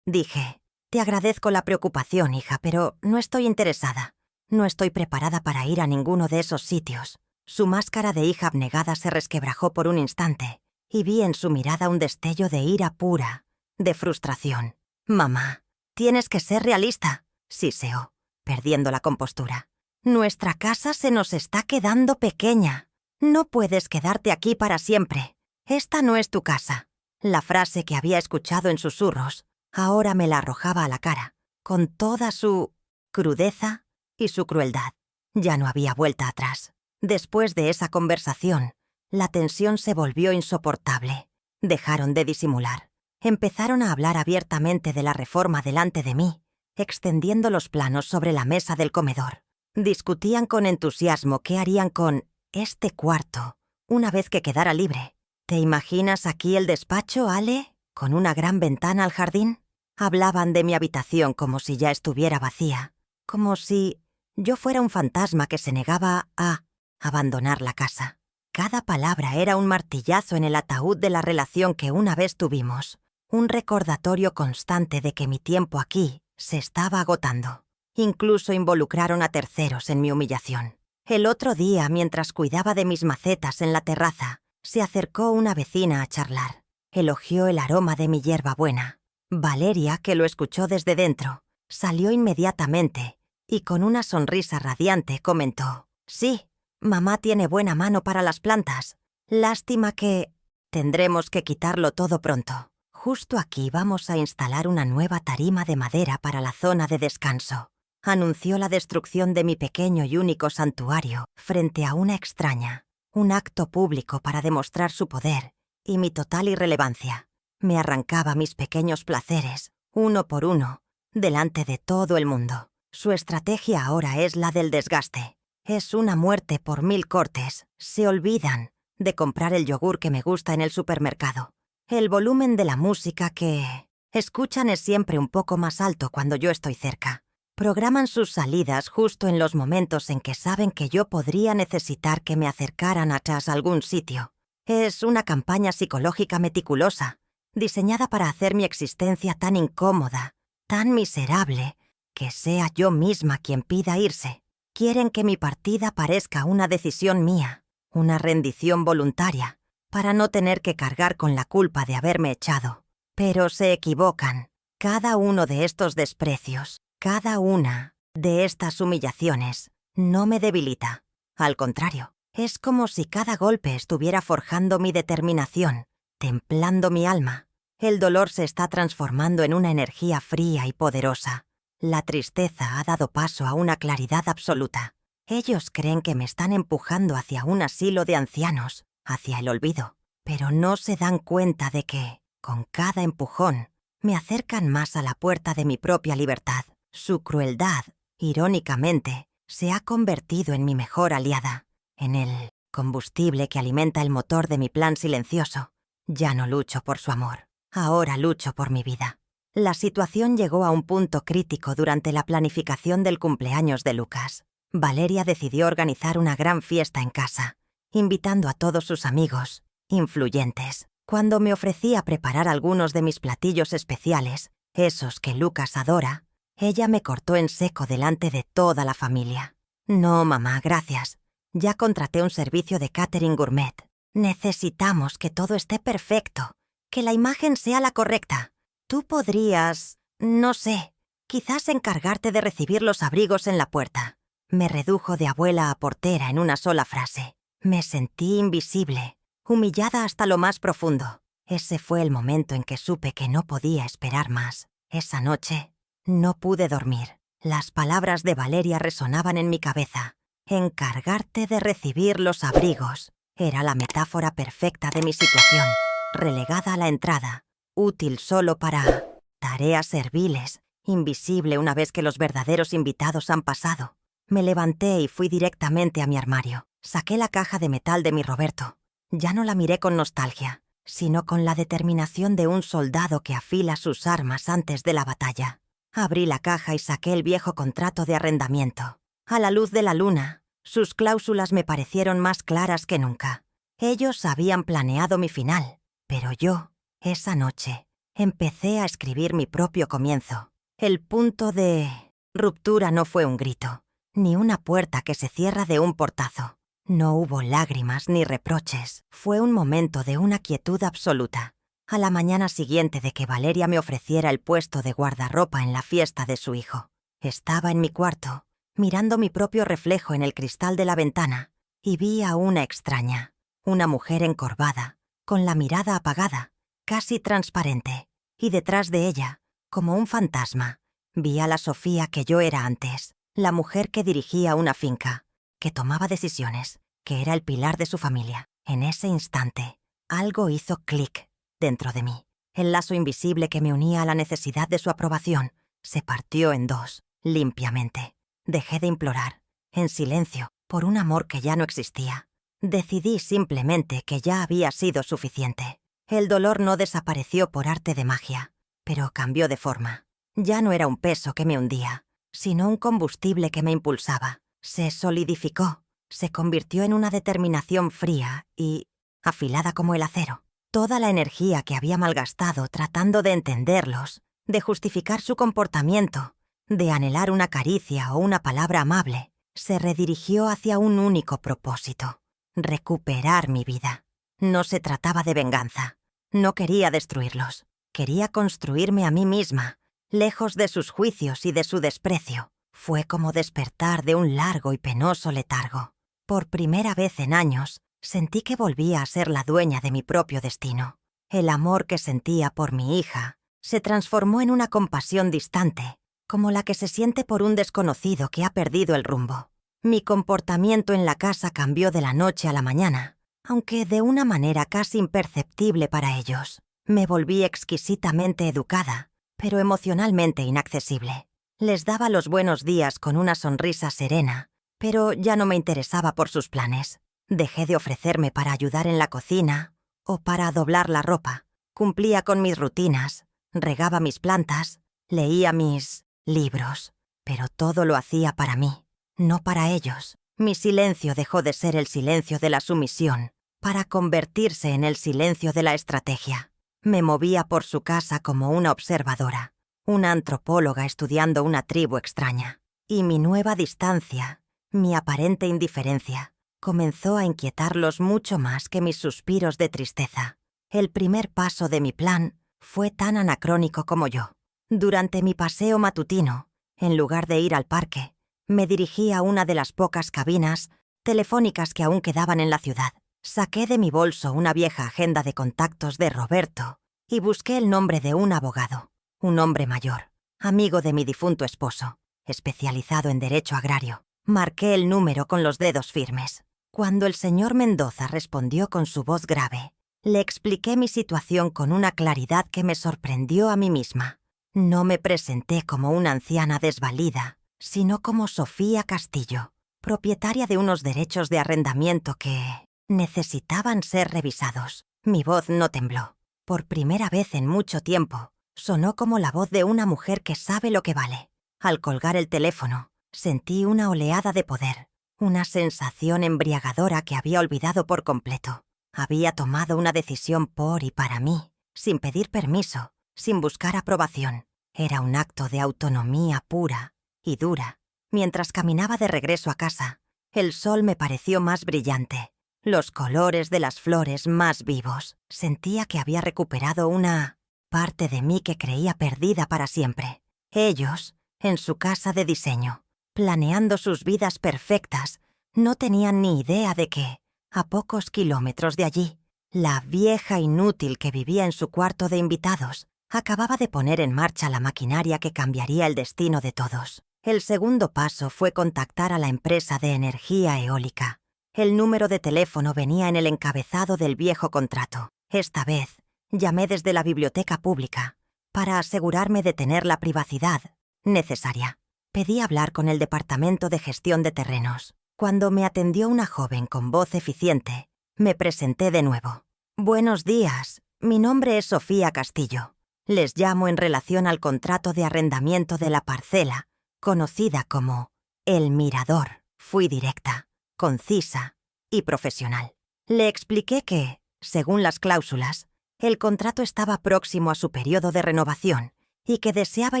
dije: «Te agradezco la preocupación, hija, pero no estoy interesada. No estoy preparada para ir a ninguno de esos sitios». Su máscara de hija abnegada se resquebrajó por un instante y vi en su mirada un destello de ira pura, de frustración. «Mamá, tienes que ser realista», siseó, perdiendo la compostura. «Nuestra casa se nos está quedando pequeña. No puedes quedarte aquí para siempre. Esta no es tu casa». La frase que había escuchado en susurros ahora me la arrojaba a la cara, con toda su crudeza y su crueldad. Ya no había vuelta atrás. Después de esa conversación, la tensión se volvió insoportable. Dejaron de disimular. Empezaron a hablar abiertamente de la reforma delante de mí, extendiendo los planos sobre la mesa del comedor. Discutían con entusiasmo qué harían con este cuarto una vez que quedara libre. ¿Te imaginas aquí el despacho, Ale, con una gran ventana al jardín? Hablaban de mi habitación como si ya estuviera vacía, como si yo fuera un fantasma que se negaba a abandonar la casa. Cada palabra era un martillazo en el ataúd de la relación que una vez tuvimos, un recordatorio constante de que mi tiempo aquí se estaba agotando. Incluso involucraron a terceros en mi humillación. El otro día, mientras cuidaba de mis macetas en la terraza, se acercó una vecina a charlar. Elogió el aroma de mi hierbabuena. Valeria, que lo escuchó desde dentro, salió inmediatamente y con una sonrisa radiante comentó: «Sí, mamá tiene buena mano para las plantas. Lástima que tendremos que quitarlo todo pronto. Justo aquí vamos a instalar una nueva tarima de madera para la zona de descanso». Anunció la destrucción de mi pequeño y único santuario frente a una extraña, un acto público para demostrar su poder y mi total irrelevancia. Me arrancaba mis pequeños placeres, uno por uno, delante de todo el mundo. Su estrategia ahora es la del desgaste. Es una muerte por 1000 cortes. Se olvidan de comprar el yogur que me gusta en el supermercado. El volumen de la música que escuchan es siempre un poco más alto cuando yo estoy cerca. Programan sus salidas justo en los momentos en que saben que yo podría necesitar que me acercaran a algún sitio. Es una campaña psicológica meticulosa, diseñada para hacer mi existencia tan incómoda, tan miserable, que sea yo misma quien pida irse. Quieren que mi partida parezca una decisión mía, una rendición voluntaria, para no tener que cargar con la culpa de haberme echado. Pero se equivocan. Cada uno de estos desprecios, cada una de estas humillaciones, no me debilita. Al contrario, es como si cada golpe estuviera forjando mi determinación, templando mi alma. El dolor se está transformando en una energía fría y poderosa. La tristeza ha dado paso a una claridad absoluta. Ellos creen que me están empujando hacia un asilo de ancianos, hacia el olvido, pero no se dan cuenta de que, con cada empujón, me acercan más a la puerta de mi propia libertad. Su crueldad, irónicamente, se ha convertido en mi mejor aliada, en el combustible que alimenta el motor de mi plan silencioso. Ya no lucho por su amor, ahora lucho por mi vida. La situación llegó a un punto crítico durante la planificación del cumpleaños de Lucas. Valeria decidió organizar una gran fiesta en casa, invitando a todos sus amigos, influyentes. Cuando me ofrecí a preparar algunos de mis platillos especiales, esos que Lucas adora, ella me cortó en seco delante de toda la familia. «No, mamá, gracias. Ya contraté un servicio de catering gourmet. Necesitamos que todo esté perfecto, que la imagen sea la correcta. Tú podrías, no sé, quizás encargarte de recibir los abrigos en la puerta». Me redujo de abuela a portera en una sola frase. Me sentí invisible, humillada hasta lo más profundo. Ese fue el momento en que supe que no podía esperar más. Esa noche no pude dormir. Las palabras de Valeria resonaban en mi cabeza. Encargarte de recibir los abrigos. Era la metáfora perfecta de mi situación, relegada a la entrada, útil solo para tareas serviles, invisible una vez que los verdaderos invitados han pasado. Me levanté y fui directamente a mi armario. Saqué la caja de metal de mi Roberto. Ya no la miré con nostalgia, sino con la determinación de un soldado que afila sus armas antes de la batalla. Abrí la caja y saqué el viejo contrato de arrendamiento. A la luz de la luna, sus cláusulas me parecieron más claras que nunca. Ellos habían planeado mi final, pero yo, esa noche, empecé a escribir mi propio comienzo. El punto de ruptura no fue un grito, ni una puerta que se cierra de un portazo. No hubo lágrimas ni reproches. Fue un momento de una quietud absoluta. A la mañana siguiente de que Valeria me ofreciera el puesto de guardarropa en la fiesta de su hijo, estaba en mi cuarto, mirando mi propio reflejo en el cristal de la ventana, y vi a una extraña, una mujer encorvada, con la mirada apagada, casi transparente, y detrás de ella, como un fantasma, vi a la Sofía que yo era antes, la mujer que dirigía una finca, que tomaba decisiones, que era el pilar de su familia. En ese instante, algo hizo clic dentro de mí. El lazo invisible que me unía a la necesidad de su aprobación se partió en dos, limpiamente. Dejé de implorar, en silencio, por un amor que ya no existía. Decidí simplemente que ya había sido suficiente. El dolor no desapareció por arte de magia, pero cambió de forma. Ya no era un peso que me hundía, sino un combustible que me impulsaba. Se solidificó, se convirtió en una determinación fría y afilada como el acero. Toda la energía que había malgastado tratando de entenderlos, de justificar su comportamiento, de anhelar una caricia o una palabra amable, se redirigió hacia un único propósito: recuperar mi vida. No se trataba de venganza. No quería destruirlos. Quería construirme a mí misma, lejos de sus juicios y de su desprecio. Fue como despertar de un largo y penoso letargo. Por primera vez en años, sentí que volvía a ser la dueña de mi propio destino. El amor que sentía por mi hija se transformó en una compasión distante, como la que se siente por un desconocido que ha perdido el rumbo. Mi comportamiento en la casa cambió de la noche a la mañana, aunque de una manera casi imperceptible para ellos. Me volví exquisitamente educada, pero emocionalmente inaccesible. Les daba los buenos días con una sonrisa serena, pero ya no me interesaba por sus planes. Dejé de ofrecerme para ayudar en la cocina o para doblar la ropa. Cumplía con mis rutinas, regaba mis plantas, leía mis libros, pero todo lo hacía para mí, no para ellos. Mi silencio dejó de ser el silencio de la sumisión para convertirse en el silencio de la estrategia. Me movía por su casa como una observadora, una antropóloga estudiando una tribu extraña. Y mi nueva distancia, mi aparente indiferencia, comenzó a inquietarlos mucho más que mis suspiros de tristeza. El primer paso de mi plan fue tan anacrónico como yo. Durante mi paseo matutino, en lugar de ir al parque, me dirigí a una de las pocas cabinas telefónicas que aún quedaban en la ciudad. Saqué de mi bolso una vieja agenda de contactos de Roberto y busqué el nombre de un abogado. Un hombre mayor, amigo de mi difunto esposo, especializado en derecho agrario. Marqué el número con los dedos firmes. Cuando el señor Mendoza respondió con su voz grave, le expliqué mi situación con una claridad que me sorprendió a mí misma. No me presenté como una anciana desvalida, sino como Sofía Castillo, propietaria de unos derechos de arrendamiento que necesitaban ser revisados. Mi voz no tembló. Por primera vez en mucho tiempo, sonó como la voz de una mujer que sabe lo que vale. Al colgar el teléfono, sentí una oleada de poder, una sensación embriagadora que había olvidado por completo. Había tomado una decisión por y para mí, sin pedir permiso, sin buscar aprobación. Era un acto de autonomía pura y dura. Mientras caminaba de regreso a casa, el sol me pareció más brillante, los colores de las flores más vivos. Sentía que había recuperado una parte de mí que creía perdida para siempre. Ellos, en su casa de diseño, planeando sus vidas perfectas, no tenían ni idea de que, a pocos kilómetros de allí, la vieja inútil que vivía en su cuarto de invitados acababa de poner en marcha la maquinaria que cambiaría el destino de todos. El segundo paso fue contactar a la empresa de energía eólica. El número de teléfono venía en el encabezado del viejo contrato. Esta vez, llamé desde la biblioteca pública para asegurarme de tener la privacidad necesaria. Pedí hablar con el Departamento de Gestión de Terrenos. Cuando me atendió una joven con voz eficiente, me presenté de nuevo. Buenos días, mi nombre es Sofía Castillo. Les llamo en relación al contrato de arrendamiento de la parcela, conocida como El Mirador. Fui directa, concisa y profesional. Le expliqué que, según las cláusulas, el contrato estaba próximo a su periodo de renovación y que deseaba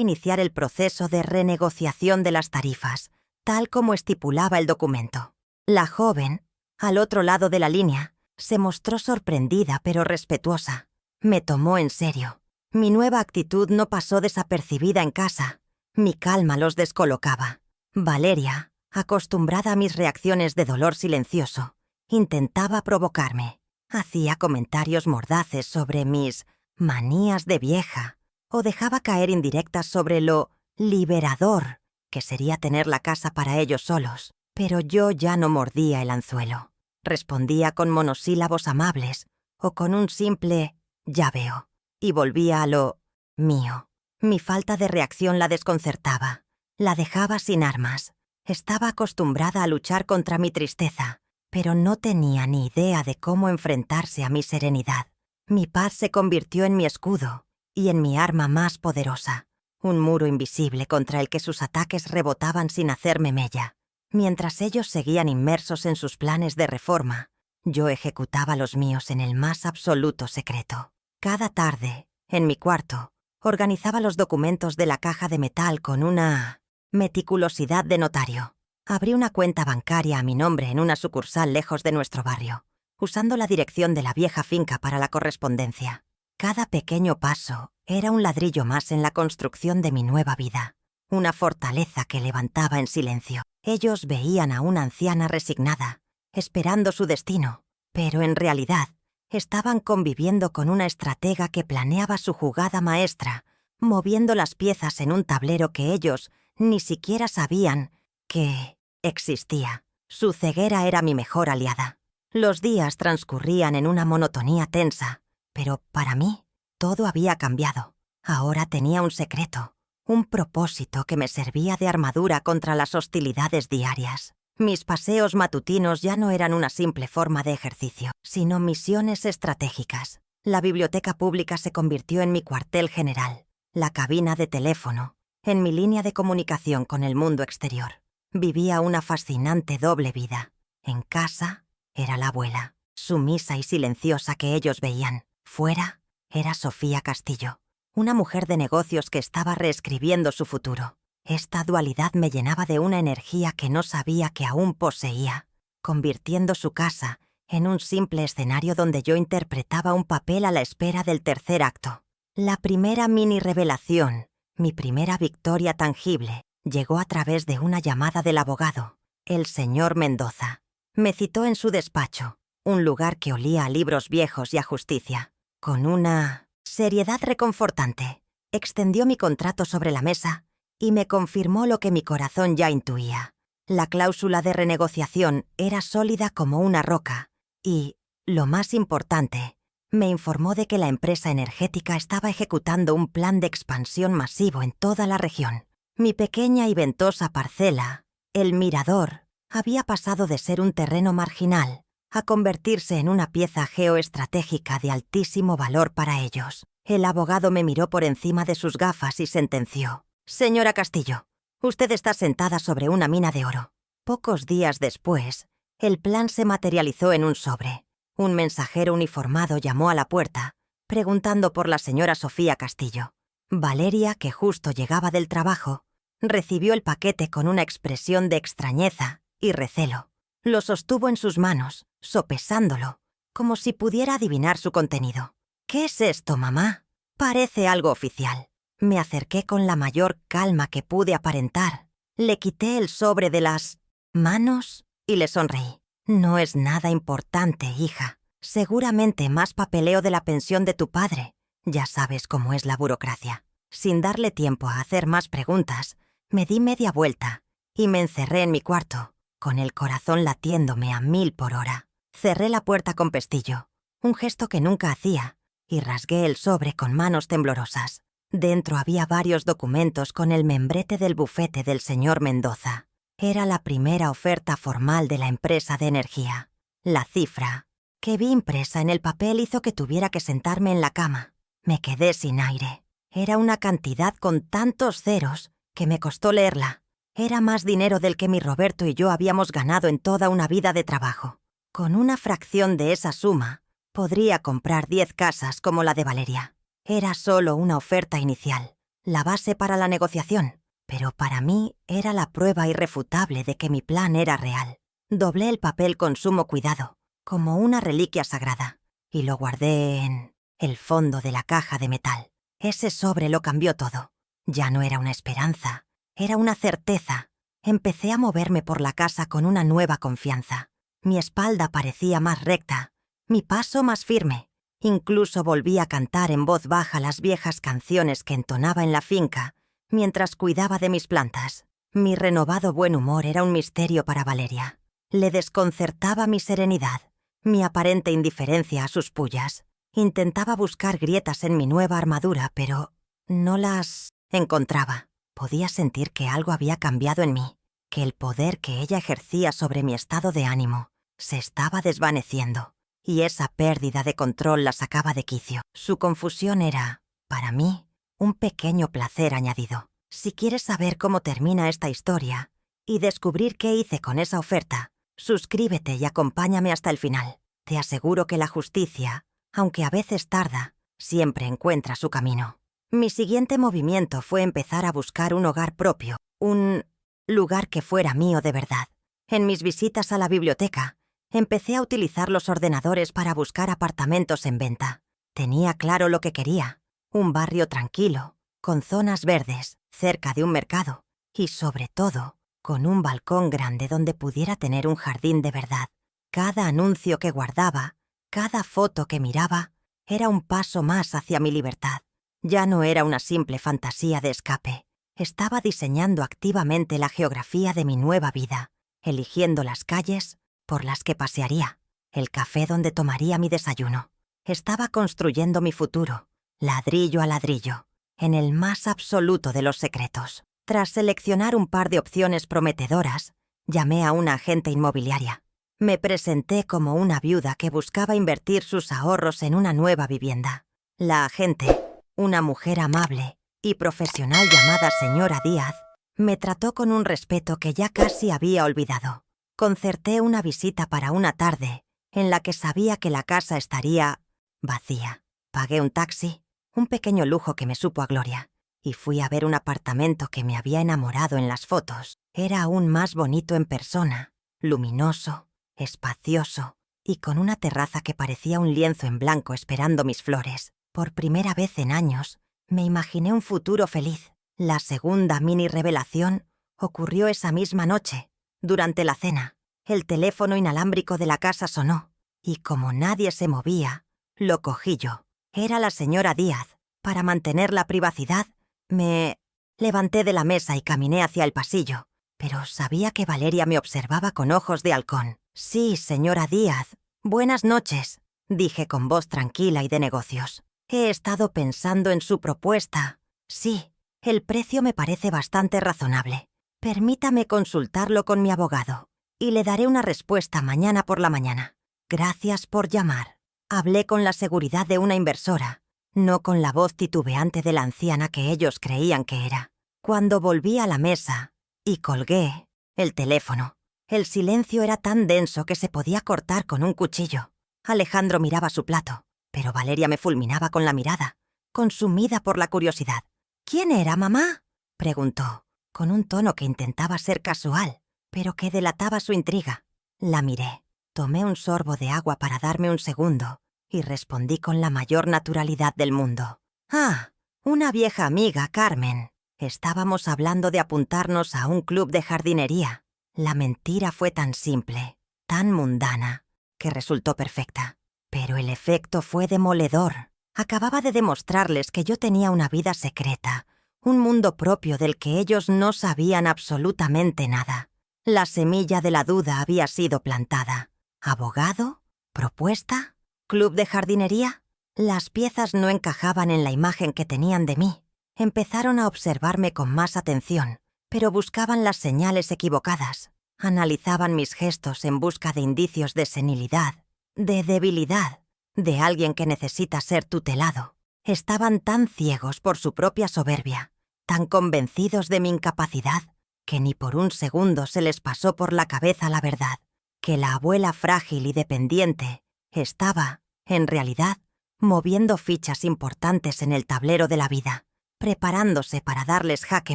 iniciar el proceso de renegociación de las tarifas, tal como estipulaba el documento. La joven, al otro lado de la línea, se mostró sorprendida pero respetuosa. Me tomó en serio. Mi nueva actitud no pasó desapercibida en casa. Mi calma los descolocaba. Valeria, acostumbrada a mis reacciones de dolor silencioso, intentaba provocarme. Hacía comentarios mordaces sobre mis manías de vieja o dejaba caer indirectas sobre lo liberador que sería tener la casa para ellos solos. Pero yo ya no mordía el anzuelo. Respondía con monosílabos amables o con un simple «ya veo» y volvía a lo mío. Mi falta de reacción la desconcertaba. La dejaba sin armas. Estaba acostumbrada a luchar contra mi tristeza, pero no tenía ni idea de cómo enfrentarse a mi serenidad. Mi paz se convirtió en mi escudo y en mi arma más poderosa, un muro invisible contra el que sus ataques rebotaban sin hacerme mella. Mientras ellos seguían inmersos en sus planes de reforma, yo ejecutaba los míos en el más absoluto secreto. Cada tarde, en mi cuarto, organizaba los documentos de la caja de metal con una meticulosidad de notario. Abrí una cuenta bancaria a mi nombre en una sucursal lejos de nuestro barrio, usando la dirección de la vieja finca para la correspondencia. Cada pequeño paso era un ladrillo más en la construcción de mi nueva vida, una fortaleza que levantaba en silencio. Ellos veían a una anciana resignada, esperando su destino, pero en realidad estaban conviviendo con una estratega que planeaba su jugada maestra, moviendo las piezas en un tablero que ellos ni siquiera sabían que existía. Su ceguera era mi mejor aliada. Los días transcurrían en una monotonía tensa, pero para mí todo había cambiado. Ahora tenía un secreto, un propósito que me servía de armadura contra las hostilidades diarias. Mis paseos matutinos ya no eran una simple forma de ejercicio, sino misiones estratégicas. La biblioteca pública se convirtió en mi cuartel general, la cabina de teléfono, en mi línea de comunicación con el mundo exterior. Vivía una fascinante doble vida. En casa era la abuela, sumisa y silenciosa que ellos veían. Fuera era Sofía Castillo, una mujer de negocios que estaba reescribiendo su futuro. Esta dualidad me llenaba de una energía que no sabía que aún poseía, convirtiendo su casa en un simple escenario donde yo interpretaba un papel a la espera del tercer acto. La primera mini revelación, mi primera victoria tangible, llegó a través de una llamada del abogado, el señor Mendoza. Me citó en su despacho, un lugar que olía a libros viejos y a justicia. Con una seriedad reconfortante, extendió mi contrato sobre la mesa y me confirmó lo que mi corazón ya intuía. La cláusula de renegociación era sólida como una roca y, lo más importante, me informó de que la empresa energética estaba ejecutando un plan de expansión masivo en toda la región. Mi pequeña y ventosa parcela, El Mirador, había pasado de ser un terreno marginal a convertirse en una pieza geoestratégica de altísimo valor para ellos. El abogado me miró por encima de sus gafas y sentenció: «Señora Castillo, usted está sentada sobre una mina de oro». Pocos días después, el plan se materializó en un sobre. Un mensajero uniformado llamó a la puerta, preguntando por la señora Sofía Castillo. Valeria, que justo llegaba del trabajo, recibió el paquete con una expresión de extrañeza y recelo. Lo sostuvo en sus manos, sopesándolo, como si pudiera adivinar su contenido. «¿Qué es esto, mamá? Parece algo oficial». Me acerqué con la mayor calma que pude aparentar. Le quité el sobre de las manos y le sonreí. «No es nada importante, hija. Seguramente más papeleo de la pensión de tu padre. Ya sabes cómo es la burocracia». Sin darle tiempo a hacer más preguntas, me di media vuelta y me encerré en mi cuarto, con el corazón latiéndome a 1000 por hora. Cerré la puerta con pestillo, un gesto que nunca hacía, y rasgué el sobre con manos temblorosas. Dentro había varios documentos con el membrete del bufete del señor Mendoza. Era la primera oferta formal de la empresa de energía. La cifra que vi impresa en el papel hizo que tuviera que sentarme en la cama. Me quedé sin aire. Era una cantidad con tantos ceros que me costó leerla. Era más dinero del que mi Roberto y yo habíamos ganado en toda una vida de trabajo. Con una fracción de esa suma, podría comprar 10 casas como la de Valeria. Era solo una oferta inicial, la base para la negociación, pero para mí era la prueba irrefutable de que mi plan era real. Doblé el papel con sumo cuidado, como una reliquia sagrada, y lo guardé en el fondo de la caja de metal. Ese sobre lo cambió todo. Ya no era una esperanza, era una certeza. Empecé a moverme por la casa con una nueva confianza. Mi espalda parecía más recta, mi paso más firme. Incluso volví a cantar en voz baja las viejas canciones que entonaba en la finca mientras cuidaba de mis plantas. Mi renovado buen humor era un misterio para Valeria. Le desconcertaba mi serenidad, mi aparente indiferencia a sus pullas. Intentaba buscar grietas en mi nueva armadura, pero no las encontraba. Podía sentir que algo había cambiado en mí, que el poder que ella ejercía sobre mi estado de ánimo se estaba desvaneciendo, y esa pérdida de control la sacaba de quicio. Su confusión era, para mí, un pequeño placer añadido. Si quieres saber cómo termina esta historia y descubrir qué hice con esa oferta, suscríbete y acompáñame hasta el final. Te aseguro que la justicia, aunque a veces tarda, siempre encuentra su camino. Mi siguiente movimiento fue empezar a buscar un hogar propio, un lugar que fuera mío de verdad. En mis visitas a la biblioteca, empecé a utilizar los ordenadores para buscar apartamentos en venta. Tenía claro lo que quería: un barrio tranquilo, con zonas verdes, cerca de un mercado y, sobre todo, con un balcón grande donde pudiera tener un jardín de verdad. Cada anuncio que guardaba, cada foto que miraba, era un paso más hacia mi libertad. Ya no era una simple fantasía de escape. Estaba diseñando activamente la geografía de mi nueva vida, eligiendo las calles por las que pasearía, el café donde tomaría mi desayuno. Estaba construyendo mi futuro, ladrillo a ladrillo, en el más absoluto de los secretos. Tras seleccionar un par de opciones prometedoras, llamé a una agente inmobiliaria. Me presenté como una viuda que buscaba invertir sus ahorros en una nueva vivienda. La agente, una mujer amable y profesional llamada señora Díaz, me trató con un respeto que ya casi había olvidado. Concerté una visita para una tarde en la que sabía que la casa estaría vacía. Pagué un taxi, un pequeño lujo que me supo a gloria, y fui a ver un apartamento que me había enamorado en las fotos. Era aún más bonito en persona, luminoso, espacioso y con una terraza que parecía un lienzo en blanco esperando mis flores. Por primera vez en años, me imaginé un futuro feliz. La segunda mini revelación ocurrió esa misma noche. Durante la cena, el teléfono inalámbrico de la casa sonó, y como nadie se movía, lo cogí yo. Era la señora Díaz. Para mantener la privacidad, me levanté de la mesa y caminé hacia el pasillo, pero sabía que Valeria me observaba con ojos de halcón. «Sí, señora Díaz. Buenas noches», dije con voz tranquila y de negocios. «He estado pensando en su propuesta. Sí, el precio me parece bastante razonable. Permítame consultarlo con mi abogado y le daré una respuesta mañana por la mañana. Gracias por llamar». Hablé con la seguridad de una inversora, no con la voz titubeante de la anciana que ellos creían que era. Cuando volví a la mesa y colgué el teléfono, el silencio era tan denso que se podía cortar con un cuchillo. Alejandro miraba su plato, pero Valeria me fulminaba con la mirada, consumida por la curiosidad. «¿Quién era, mamá?», preguntó, con un tono que intentaba ser casual, pero que delataba su intriga. La miré, tomé un sorbo de agua para darme un segundo y respondí con la mayor naturalidad del mundo. «Ah, una vieja amiga, Carmen. Estábamos hablando de apuntarnos a un club de jardinería». La mentira fue tan simple, tan mundana, que resultó perfecta. Pero el efecto fue demoledor. Acababa de demostrarles que yo tenía una vida secreta, un mundo propio del que ellos no sabían absolutamente nada. La semilla de la duda había sido plantada. ¿Abogado? ¿Propuesta? ¿Club de jardinería? Las piezas no encajaban en la imagen que tenían de mí. Empezaron a observarme con más atención, pero buscaban las señales equivocadas. Analizaban mis gestos en busca de indicios de senilidad, de debilidad, de alguien que necesita ser tutelado. Estaban tan ciegos por su propia soberbia, tan convencidos de mi incapacidad, que ni por un segundo se les pasó por la cabeza la verdad, que la abuela frágil y dependiente estaba, en realidad, moviendo fichas importantes en el tablero de la vida, preparándose para darles jaque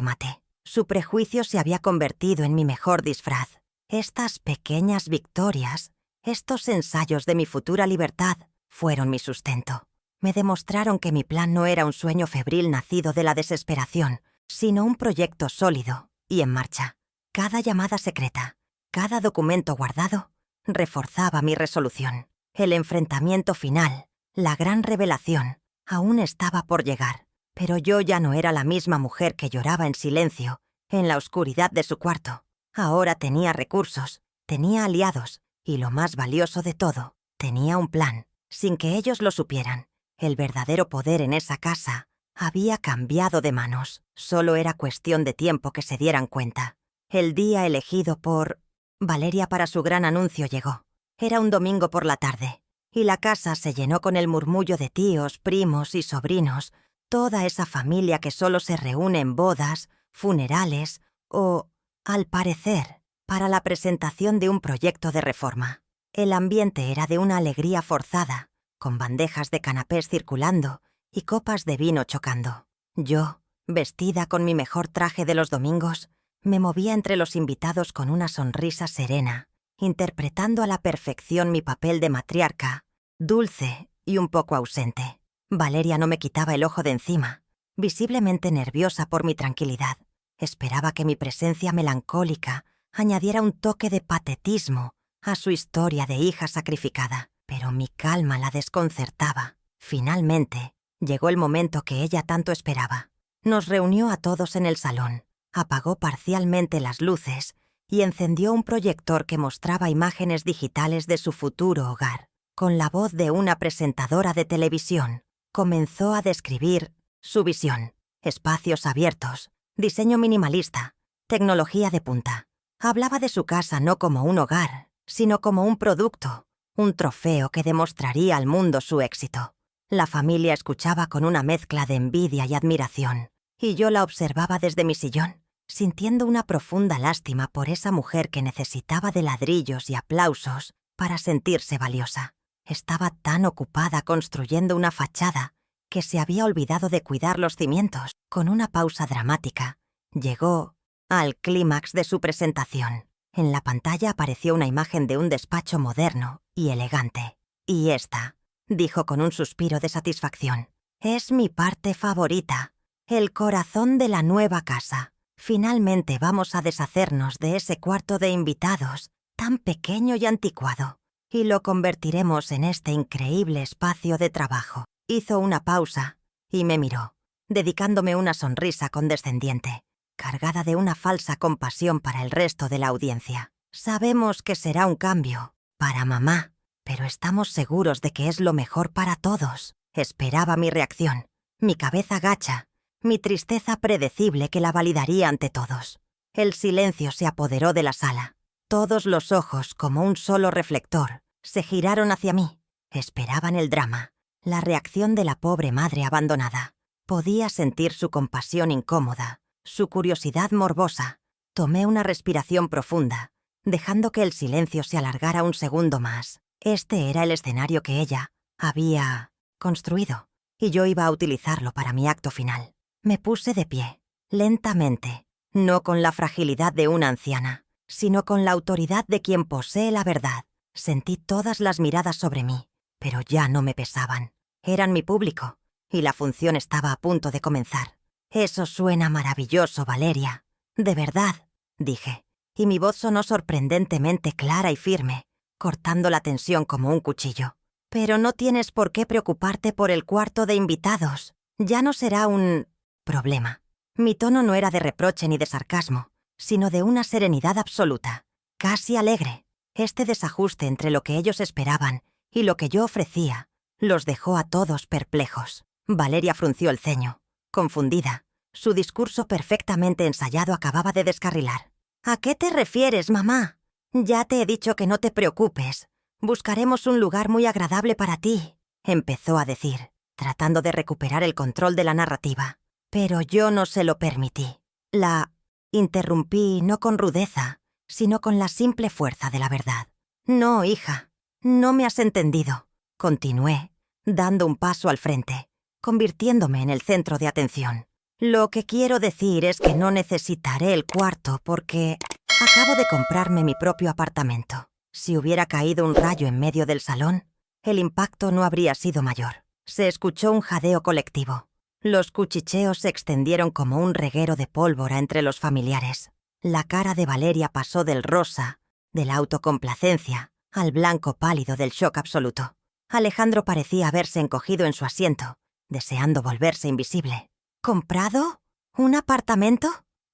mate. Su prejuicio se había convertido en mi mejor disfraz. Estas pequeñas victorias, estos ensayos de mi futura libertad, fueron mi sustento. Me demostraron que mi plan no era un sueño febril nacido de la desesperación, sino un proyecto sólido y en marcha. Cada llamada secreta, cada documento guardado, reforzaba mi resolución. El enfrentamiento final, la gran revelación, aún estaba por llegar, pero yo ya no era la misma mujer que lloraba en silencio, en la oscuridad de su cuarto. Ahora tenía recursos, tenía aliados, y lo más valioso de todo, tenía un plan, sin que ellos lo supieran. El verdadero poder en esa casa había cambiado de manos. Solo era cuestión de tiempo que se dieran cuenta. El día elegido por Valeria para su gran anuncio llegó. Era un domingo por la tarde, y la casa se llenó con el murmullo de tíos, primos y sobrinos, toda esa familia que solo se reúne en bodas, funerales o, al parecer, para la presentación de un proyecto de reforma. El ambiente era de una alegría forzada, con bandejas de canapés circulando y copas de vino chocando. Yo, vestida con mi mejor traje de los domingos, me movía entre los invitados con una sonrisa serena, interpretando a la perfección mi papel de matriarca, dulce y un poco ausente. Valeria no me quitaba el ojo de encima, visiblemente nerviosa por mi tranquilidad. Esperaba que mi presencia melancólica añadiera un toque de patetismo a su historia de hija sacrificada, pero mi calma la desconcertaba. Finalmente, llegó el momento que ella tanto esperaba. Nos reunió a todos en el salón, apagó parcialmente las luces y encendió un proyector que mostraba imágenes digitales de su futuro hogar. Con la voz de una presentadora de televisión, comenzó a describir su visión: espacios abiertos, diseño minimalista, tecnología de punta. Hablaba de su casa no como un hogar, sino como un producto, un trofeo que demostraría al mundo su éxito. La familia escuchaba con una mezcla de envidia y admiración, y yo la observaba desde mi sillón, sintiendo una profunda lástima por esa mujer que necesitaba de ladrillos y aplausos para sentirse valiosa. Estaba tan ocupada construyendo una fachada que se había olvidado de cuidar los cimientos. Con una pausa dramática, llegó al clímax de su presentación. En la pantalla apareció una imagen de un despacho moderno y elegante. «Y esta», dijo con un suspiro de satisfacción, «es mi parte favorita, el corazón de la nueva casa. Finalmente vamos a deshacernos de ese cuarto de invitados tan pequeño y anticuado, y lo convertiremos en este increíble espacio de trabajo». Hizo una pausa y me miró, dedicándome una sonrisa condescendiente, cargada de una falsa compasión para el resto de la audiencia. «Sabemos que será un cambio para mamá, pero estamos seguros de que es lo mejor para todos». Esperaba mi reacción, mi cabeza gacha, mi tristeza predecible que la validaría ante todos. El silencio se apoderó de la sala. Todos los ojos, como un solo reflector, se giraron hacia mí. Esperaban el drama, la reacción de la pobre madre abandonada. Podía sentir su compasión incómoda, su curiosidad morbosa. Tomé una respiración profunda, dejando que el silencio se alargara un segundo más. Este era el escenario que ella había construido, y yo iba a utilizarlo para mi acto final. Me puse de pie, lentamente, no con la fragilidad de una anciana, sino con la autoridad de quien posee la verdad. Sentí todas las miradas sobre mí, pero ya no me pesaban. Eran mi público, y la función estaba a punto de comenzar. «Eso suena maravilloso, Valeria. De verdad», dije, y mi voz sonó sorprendentemente clara y firme, cortando la tensión como un cuchillo. «Pero no tienes por qué preocuparte por el cuarto de invitados. Ya no será un problema». Mi tono no era de reproche ni de sarcasmo, sino de una serenidad absoluta, casi alegre. Este desajuste entre lo que ellos esperaban y lo que yo ofrecía los dejó a todos perplejos. Valeria frunció el ceño, confundida. Su discurso perfectamente ensayado acababa de descarrilar. «¿A qué te refieres, mamá? Ya te he dicho que no te preocupes. Buscaremos un lugar muy agradable para ti, empezó a decir, tratando de recuperar el control de la narrativa. Pero yo no se lo permití. La interrumpí no con rudeza, sino con la simple fuerza de la verdad. No, hija, no me has entendido, continué, dando un paso al frente, convirtiéndome en el centro de atención. Lo que quiero decir es que no necesitaré el cuarto porque acabo de comprarme mi propio apartamento. Si hubiera caído un rayo en medio del salón, el impacto no habría sido mayor. Se escuchó un jadeo colectivo. Los cuchicheos se extendieron como un reguero de pólvora entre los familiares. La cara de Valeria pasó del rosa, de la autocomplacencia, al blanco pálido del shock absoluto. Alejandro parecía haberse encogido en su asiento, deseando volverse invisible. ¿Comprado? ¿Un apartamento?,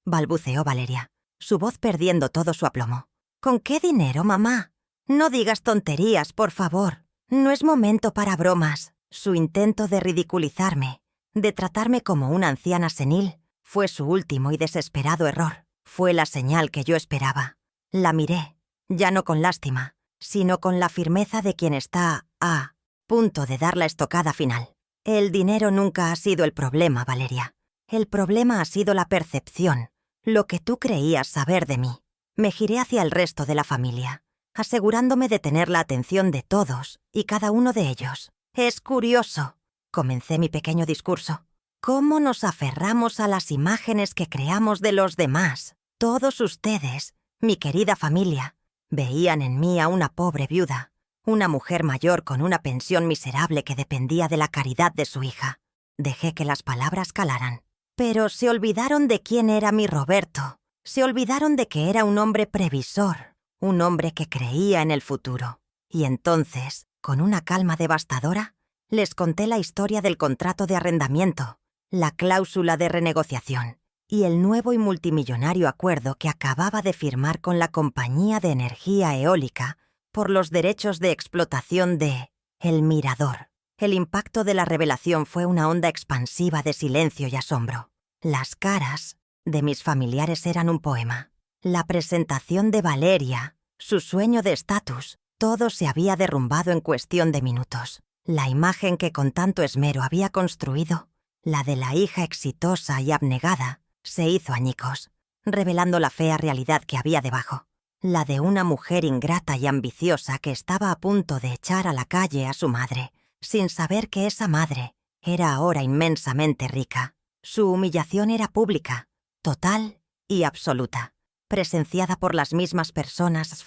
balbuceó Valeria, su voz perdiendo todo su aplomo. ¿Con qué dinero, mamá? No digas tonterías, por favor. No es momento para bromas. Su intento de ridiculizarme, de tratarme como una anciana senil, fue su último y desesperado error. Fue la señal que yo esperaba. La miré, ya no con lástima, sino con la firmeza de quien está a punto de dar la estocada final. El dinero nunca ha sido el problema, Valeria. El problema ha sido la percepción, lo que tú creías saber de mí. Me giré hacia el resto de la familia, asegurándome de tener la atención de todos y cada uno de ellos. Es curioso, comencé mi pequeño discurso, cómo nos aferramos a las imágenes que creamos de los demás. Todos ustedes, mi querida familia, veían en mí a una pobre viuda, una mujer mayor con una pensión miserable que dependía de la caridad de su hija. Dejé que las palabras calaran. Pero se olvidaron de quién era mi Roberto. Se olvidaron de que era un hombre previsor, un hombre que creía en el futuro. Y entonces, con una calma devastadora, les conté la historia del contrato de arrendamiento, la cláusula de renegociación y el nuevo y multimillonario acuerdo que acababa de firmar con la compañía de energía eólica por los derechos de explotación de El Mirador. El impacto de la revelación fue una onda expansiva de silencio y asombro. Las caras de mis familiares eran un poema. La presentación de Valeria, su sueño de estatus, todo se había derrumbado en cuestión de minutos. La imagen que con tanto esmero había construido, la de la hija exitosa y abnegada, se hizo añicos, revelando la fea realidad que había debajo. La de una mujer ingrata y ambiciosa que estaba a punto de echar a la calle a su madre, sin saber que esa madre era ahora inmensamente rica. Su humillación era pública, total y absoluta, presenciada por las mismas personas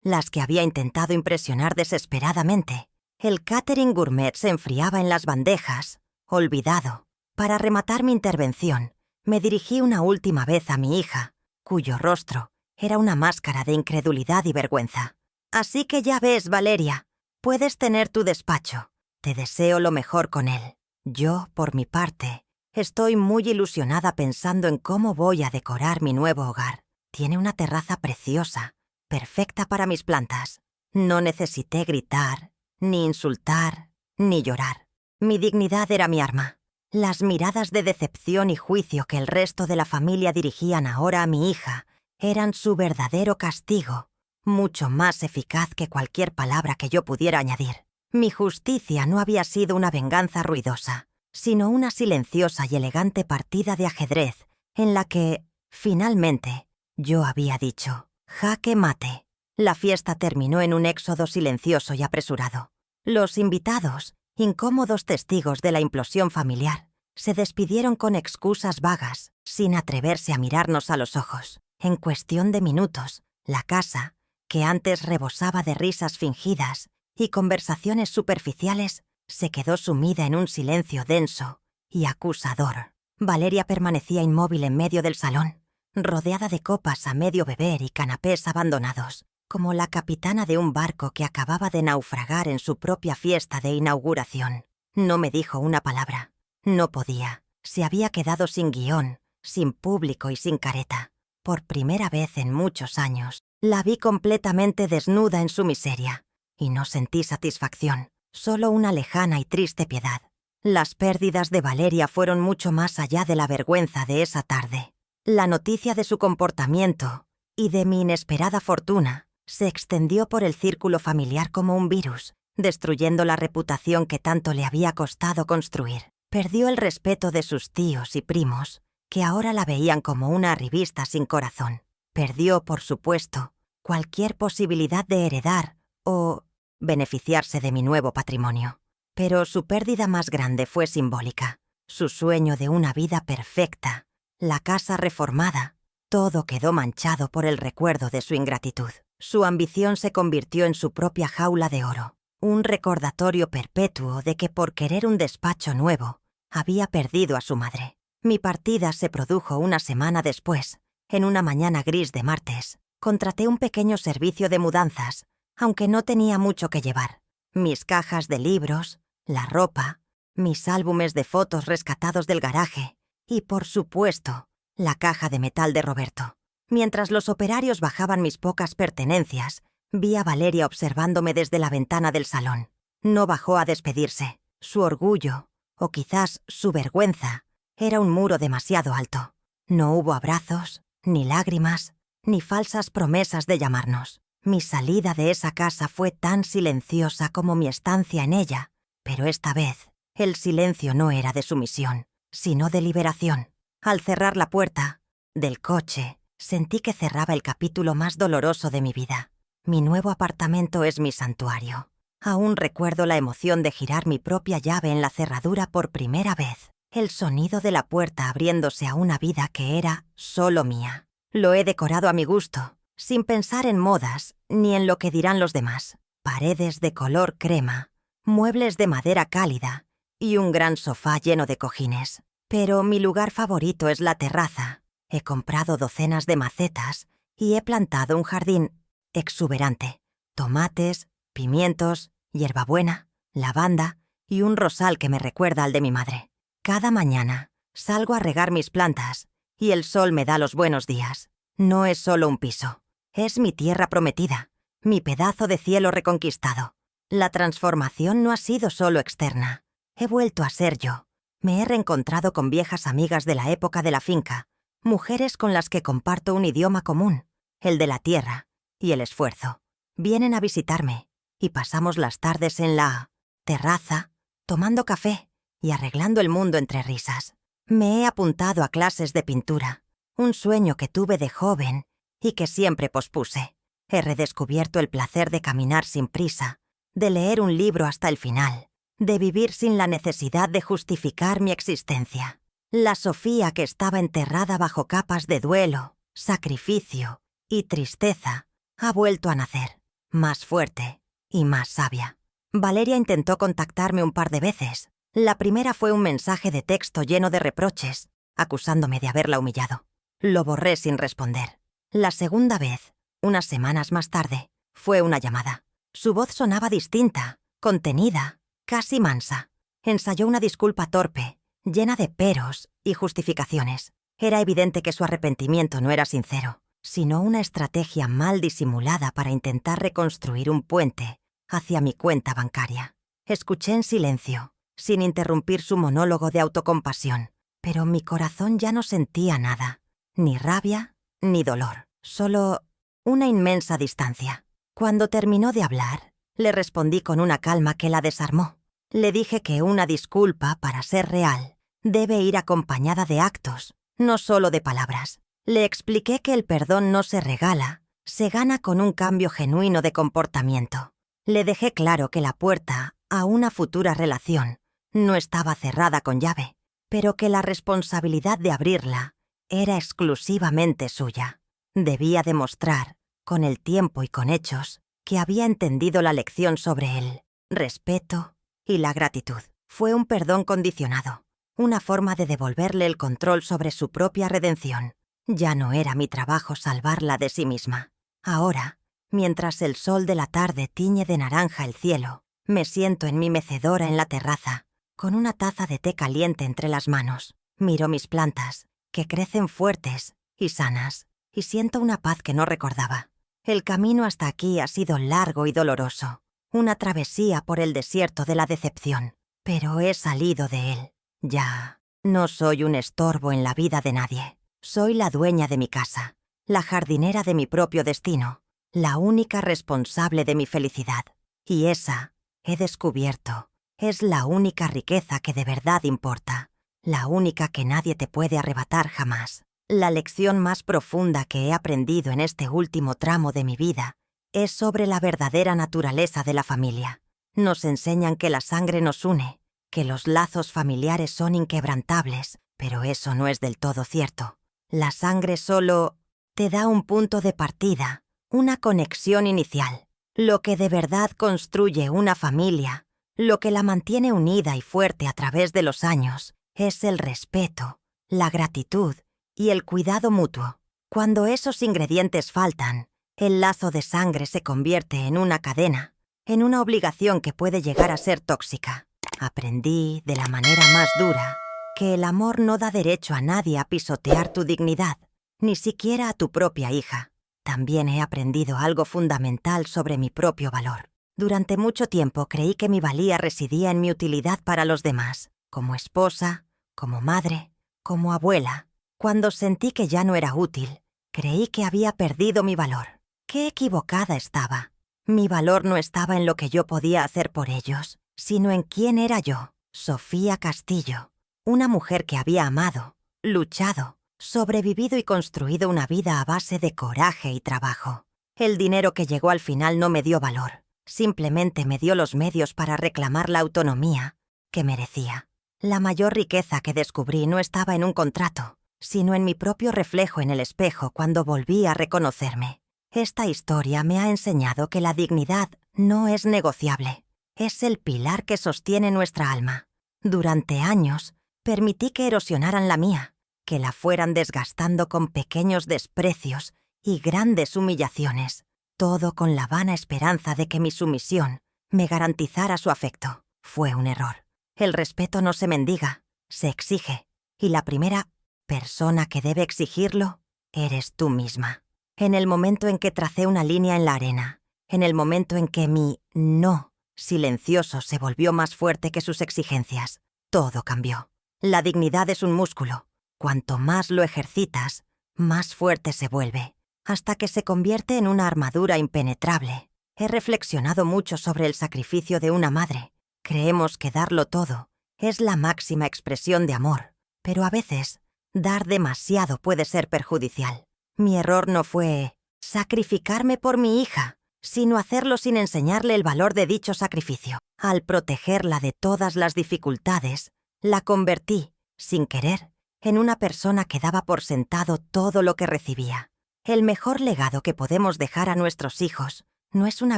las que había intentado impresionar desesperadamente. El catering gourmet se enfriaba en las bandejas, olvidado. Para rematar mi intervención, me dirigí una última vez a mi hija, cuyo rostro era una máscara de incredulidad y vergüenza. Así que ya ves, Valeria, puedes tener tu despacho. Te deseo lo mejor con él. Yo, por mi parte, estoy muy ilusionada pensando en cómo voy a decorar mi nuevo hogar. Tiene una terraza preciosa, perfecta para mis plantas. No necesité gritar, ni insultar, ni llorar. Mi dignidad era mi arma. Las miradas de decepción y juicio que el resto de la familia dirigían ahora a mi hija eran su verdadero castigo, mucho más eficaz que cualquier palabra que yo pudiera añadir. Mi justicia no había sido una venganza ruidosa, sino una silenciosa y elegante partida de ajedrez en la que, finalmente, yo había dicho, jaque mate. La fiesta terminó en un éxodo silencioso y apresurado. Los invitados, incómodos testigos de la implosión familiar, se despidieron con excusas vagas, sin atreverse a mirarnos a los ojos. En cuestión de minutos, la casa, que antes rebosaba de risas fingidas y conversaciones superficiales, se quedó sumida en un silencio denso y acusador. Valeria permanecía inmóvil en medio del salón, rodeada de copas a medio beber y canapés abandonados, como la capitana de un barco que acababa de naufragar en su propia fiesta de inauguración. No me dijo una palabra. No podía. Se había quedado sin guión, sin público y sin careta. Por primera vez en muchos años, la vi completamente desnuda en su miseria, y no sentí satisfacción, solo una lejana y triste piedad. Las pérdidas de Valeria fueron mucho más allá de la vergüenza de esa tarde. La noticia de su comportamiento y de mi inesperada fortuna Se extendió por el círculo familiar como un virus, destruyendo la reputación que tanto le había costado construir. Perdió el respeto de sus tíos y primos, que ahora la veían como una arribista sin corazón. Perdió, por supuesto, cualquier posibilidad de heredar o beneficiarse de mi nuevo patrimonio. Pero su pérdida más grande fue simbólica. Su sueño de una vida perfecta, la casa reformada, todo quedó manchado por el recuerdo de su ingratitud. Su ambición se convirtió en su propia jaula de oro, un recordatorio perpetuo de que por querer un despacho nuevo, había perdido a su madre. Mi partida se produjo una semana después, en una mañana gris de martes. Contraté un pequeño servicio de mudanzas, aunque no tenía mucho que llevar. Mis cajas de libros, la ropa, mis álbumes de fotos rescatados del garaje y, por supuesto, la caja de metal de Roberto. Mientras los operarios bajaban mis pocas pertenencias, vi a Valeria observándome desde la ventana del salón. No bajó a despedirse. Su orgullo, o quizás su vergüenza, era un muro demasiado alto. No hubo abrazos, ni lágrimas, ni falsas promesas de llamarnos. Mi salida de esa casa fue tan silenciosa como mi estancia en ella, pero esta vez el silencio no era de sumisión, sino de liberación. Al cerrar la puerta del coche, sentí que cerraba el capítulo más doloroso de mi vida. Mi nuevo apartamento es mi santuario. Aún recuerdo la emoción de girar mi propia llave en la cerradura por primera vez, el sonido de la puerta abriéndose a una vida que era solo mía. Lo he decorado a mi gusto, sin pensar en modas ni en lo que dirán los demás. Paredes de color crema, muebles de madera cálida y un gran sofá lleno de cojines. Pero mi lugar favorito es la terraza. He comprado docenas de macetas y he plantado un jardín exuberante. Tomates, pimientos, hierbabuena, lavanda y un rosal que me recuerda al de mi madre. Cada mañana salgo a regar mis plantas y el sol me da los buenos días. No es solo un piso, es mi tierra prometida, mi pedazo de cielo reconquistado. La transformación no ha sido solo externa. He vuelto a ser yo. Me he reencontrado con viejas amigas de la época de la finca, mujeres con las que comparto un idioma común, el de la tierra y el esfuerzo. Vienen a visitarme y pasamos las tardes en la terraza, tomando café y arreglando el mundo entre risas. Me he apuntado a clases de pintura, un sueño que tuve de joven y que siempre pospuse. He redescubierto el placer de caminar sin prisa, de leer un libro hasta el final, de vivir sin la necesidad de justificar mi existencia. La Sofía que estaba enterrada bajo capas de duelo, sacrificio y tristeza ha vuelto a nacer, más fuerte y más sabia. Valeria intentó contactarme un par de veces. La primera fue un mensaje de texto lleno de reproches, acusándome de haberla humillado. Lo borré sin responder. La segunda vez, unas semanas más tarde, fue una llamada. Su voz sonaba distinta, contenida, casi mansa. Ensayó una disculpa torpe, llena de peros y justificaciones. Era evidente que su arrepentimiento no era sincero, sino una estrategia mal disimulada para intentar reconstruir un puente hacia mi cuenta bancaria. Escuché en silencio, sin interrumpir su monólogo de autocompasión, pero mi corazón ya no sentía nada, ni rabia ni dolor, solo una inmensa distancia. Cuando terminó de hablar, le respondí con una calma que la desarmó. Le dije que una disculpa, para ser real, debe ir acompañada de actos, no solo de palabras. Le expliqué que el perdón no se regala, se gana con un cambio genuino de comportamiento. Le dejé claro que la puerta a una futura relación no estaba cerrada con llave, pero que la responsabilidad de abrirla era exclusivamente suya. Debía demostrar, con el tiempo y con hechos, que había entendido la lección sobre el respeto y la gratitud. Fue un perdón condicionado, una forma de devolverle el control sobre su propia redención. Ya no era mi trabajo salvarla de sí misma. Ahora, mientras el sol de la tarde tiñe de naranja el cielo, me siento en mi mecedora en la terraza, con una taza de té caliente entre las manos. Miro mis plantas, que crecen fuertes y sanas, y siento una paz que no recordaba. El camino hasta aquí ha sido largo y doloroso, una travesía por el desierto de la decepción, pero he salido de él. Ya no soy un estorbo en la vida de nadie. Soy la dueña de mi casa, la jardinera de mi propio destino, la única responsable de mi felicidad. Y esa, he descubierto, es la única riqueza que de verdad importa, la única que nadie te puede arrebatar jamás. La lección más profunda que he aprendido en este último tramo de mi vida es sobre la verdadera naturaleza de la familia. Nos enseñan que la sangre nos une, que los lazos familiares son inquebrantables, pero eso no es del todo cierto. La sangre solo te da un punto de partida, una conexión inicial. Lo que de verdad construye una familia, lo que la mantiene unida y fuerte a través de los años, es el respeto, la gratitud y el cuidado mutuo. Cuando esos ingredientes faltan, el lazo de sangre se convierte en una cadena, en una obligación que puede llegar a ser tóxica. Aprendí, de la manera más dura, que el amor no da derecho a nadie a pisotear tu dignidad, ni siquiera a tu propia hija. También he aprendido algo fundamental sobre mi propio valor. Durante mucho tiempo creí que mi valía residía en mi utilidad para los demás, como esposa, como madre, como abuela. Cuando sentí que ya no era útil, creí que había perdido mi valor. ¡Qué equivocada estaba! Mi valor no estaba en lo que yo podía hacer por ellos, sino en quién era yo, Sofía Castillo, una mujer que había amado, luchado, sobrevivido y construido una vida a base de coraje y trabajo. El dinero que llegó al final no me dio valor, simplemente me dio los medios para reclamar la autonomía que merecía. La mayor riqueza que descubrí no estaba en un contrato, sino en mi propio reflejo en el espejo cuando volví a reconocerme. Esta historia me ha enseñado que la dignidad no es negociable. Es el pilar que sostiene nuestra alma. Durante años, permití que erosionaran la mía, que la fueran desgastando con pequeños desprecios y grandes humillaciones, todo con la vana esperanza de que mi sumisión me garantizara su afecto. Fue un error. El respeto no se mendiga, se exige, y la primera persona que debe exigirlo eres tú misma. En el momento en que tracé una línea en la arena, en el momento en que mi no silencioso se volvió más fuerte que sus exigencias, todo cambió. La dignidad es un músculo. Cuanto más lo ejercitas, más fuerte se vuelve, hasta que se convierte en una armadura impenetrable. He reflexionado mucho sobre el sacrificio de una madre. Creemos que darlo todo es la máxima expresión de amor, pero a veces, dar demasiado puede ser perjudicial. Mi error no fue sacrificarme por mi hija, sino hacerlo sin enseñarle el valor de dicho sacrificio. Al protegerla de todas las dificultades, la convertí, sin querer, en una persona que daba por sentado todo lo que recibía. El mejor legado que podemos dejar a nuestros hijos no es una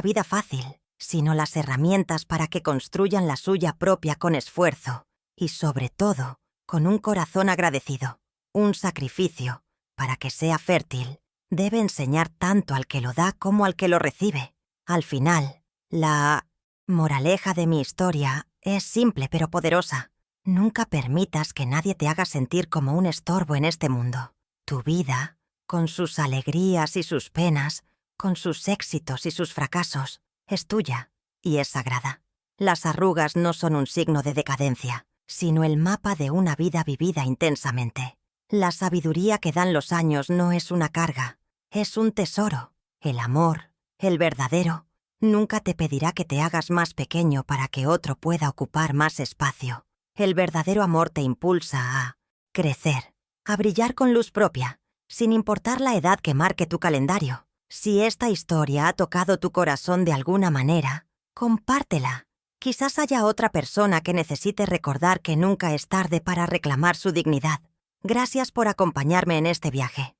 vida fácil, sino las herramientas para que construyan la suya propia con esfuerzo y, sobre todo, con un corazón agradecido. Un sacrificio, para que sea fértil, debe enseñar tanto al que lo da como al que lo recibe. Al final, la moraleja de mi historia es simple pero poderosa. Nunca permitas que nadie te haga sentir como un estorbo en este mundo. Tu vida, con sus alegrías y sus penas, con sus éxitos y sus fracasos, es tuya y es sagrada. Las arrugas no son un signo de decadencia, sino el mapa de una vida vivida intensamente. La sabiduría que dan los años no es una carga, es un tesoro. El amor, el verdadero, nunca te pedirá que te hagas más pequeño para que otro pueda ocupar más espacio. El verdadero amor te impulsa a crecer, a brillar con luz propia, sin importar la edad que marque tu calendario. Si esta historia ha tocado tu corazón de alguna manera, compártela. Quizás haya otra persona que necesite recordar que nunca es tarde para reclamar su dignidad. Gracias por acompañarme en este viaje.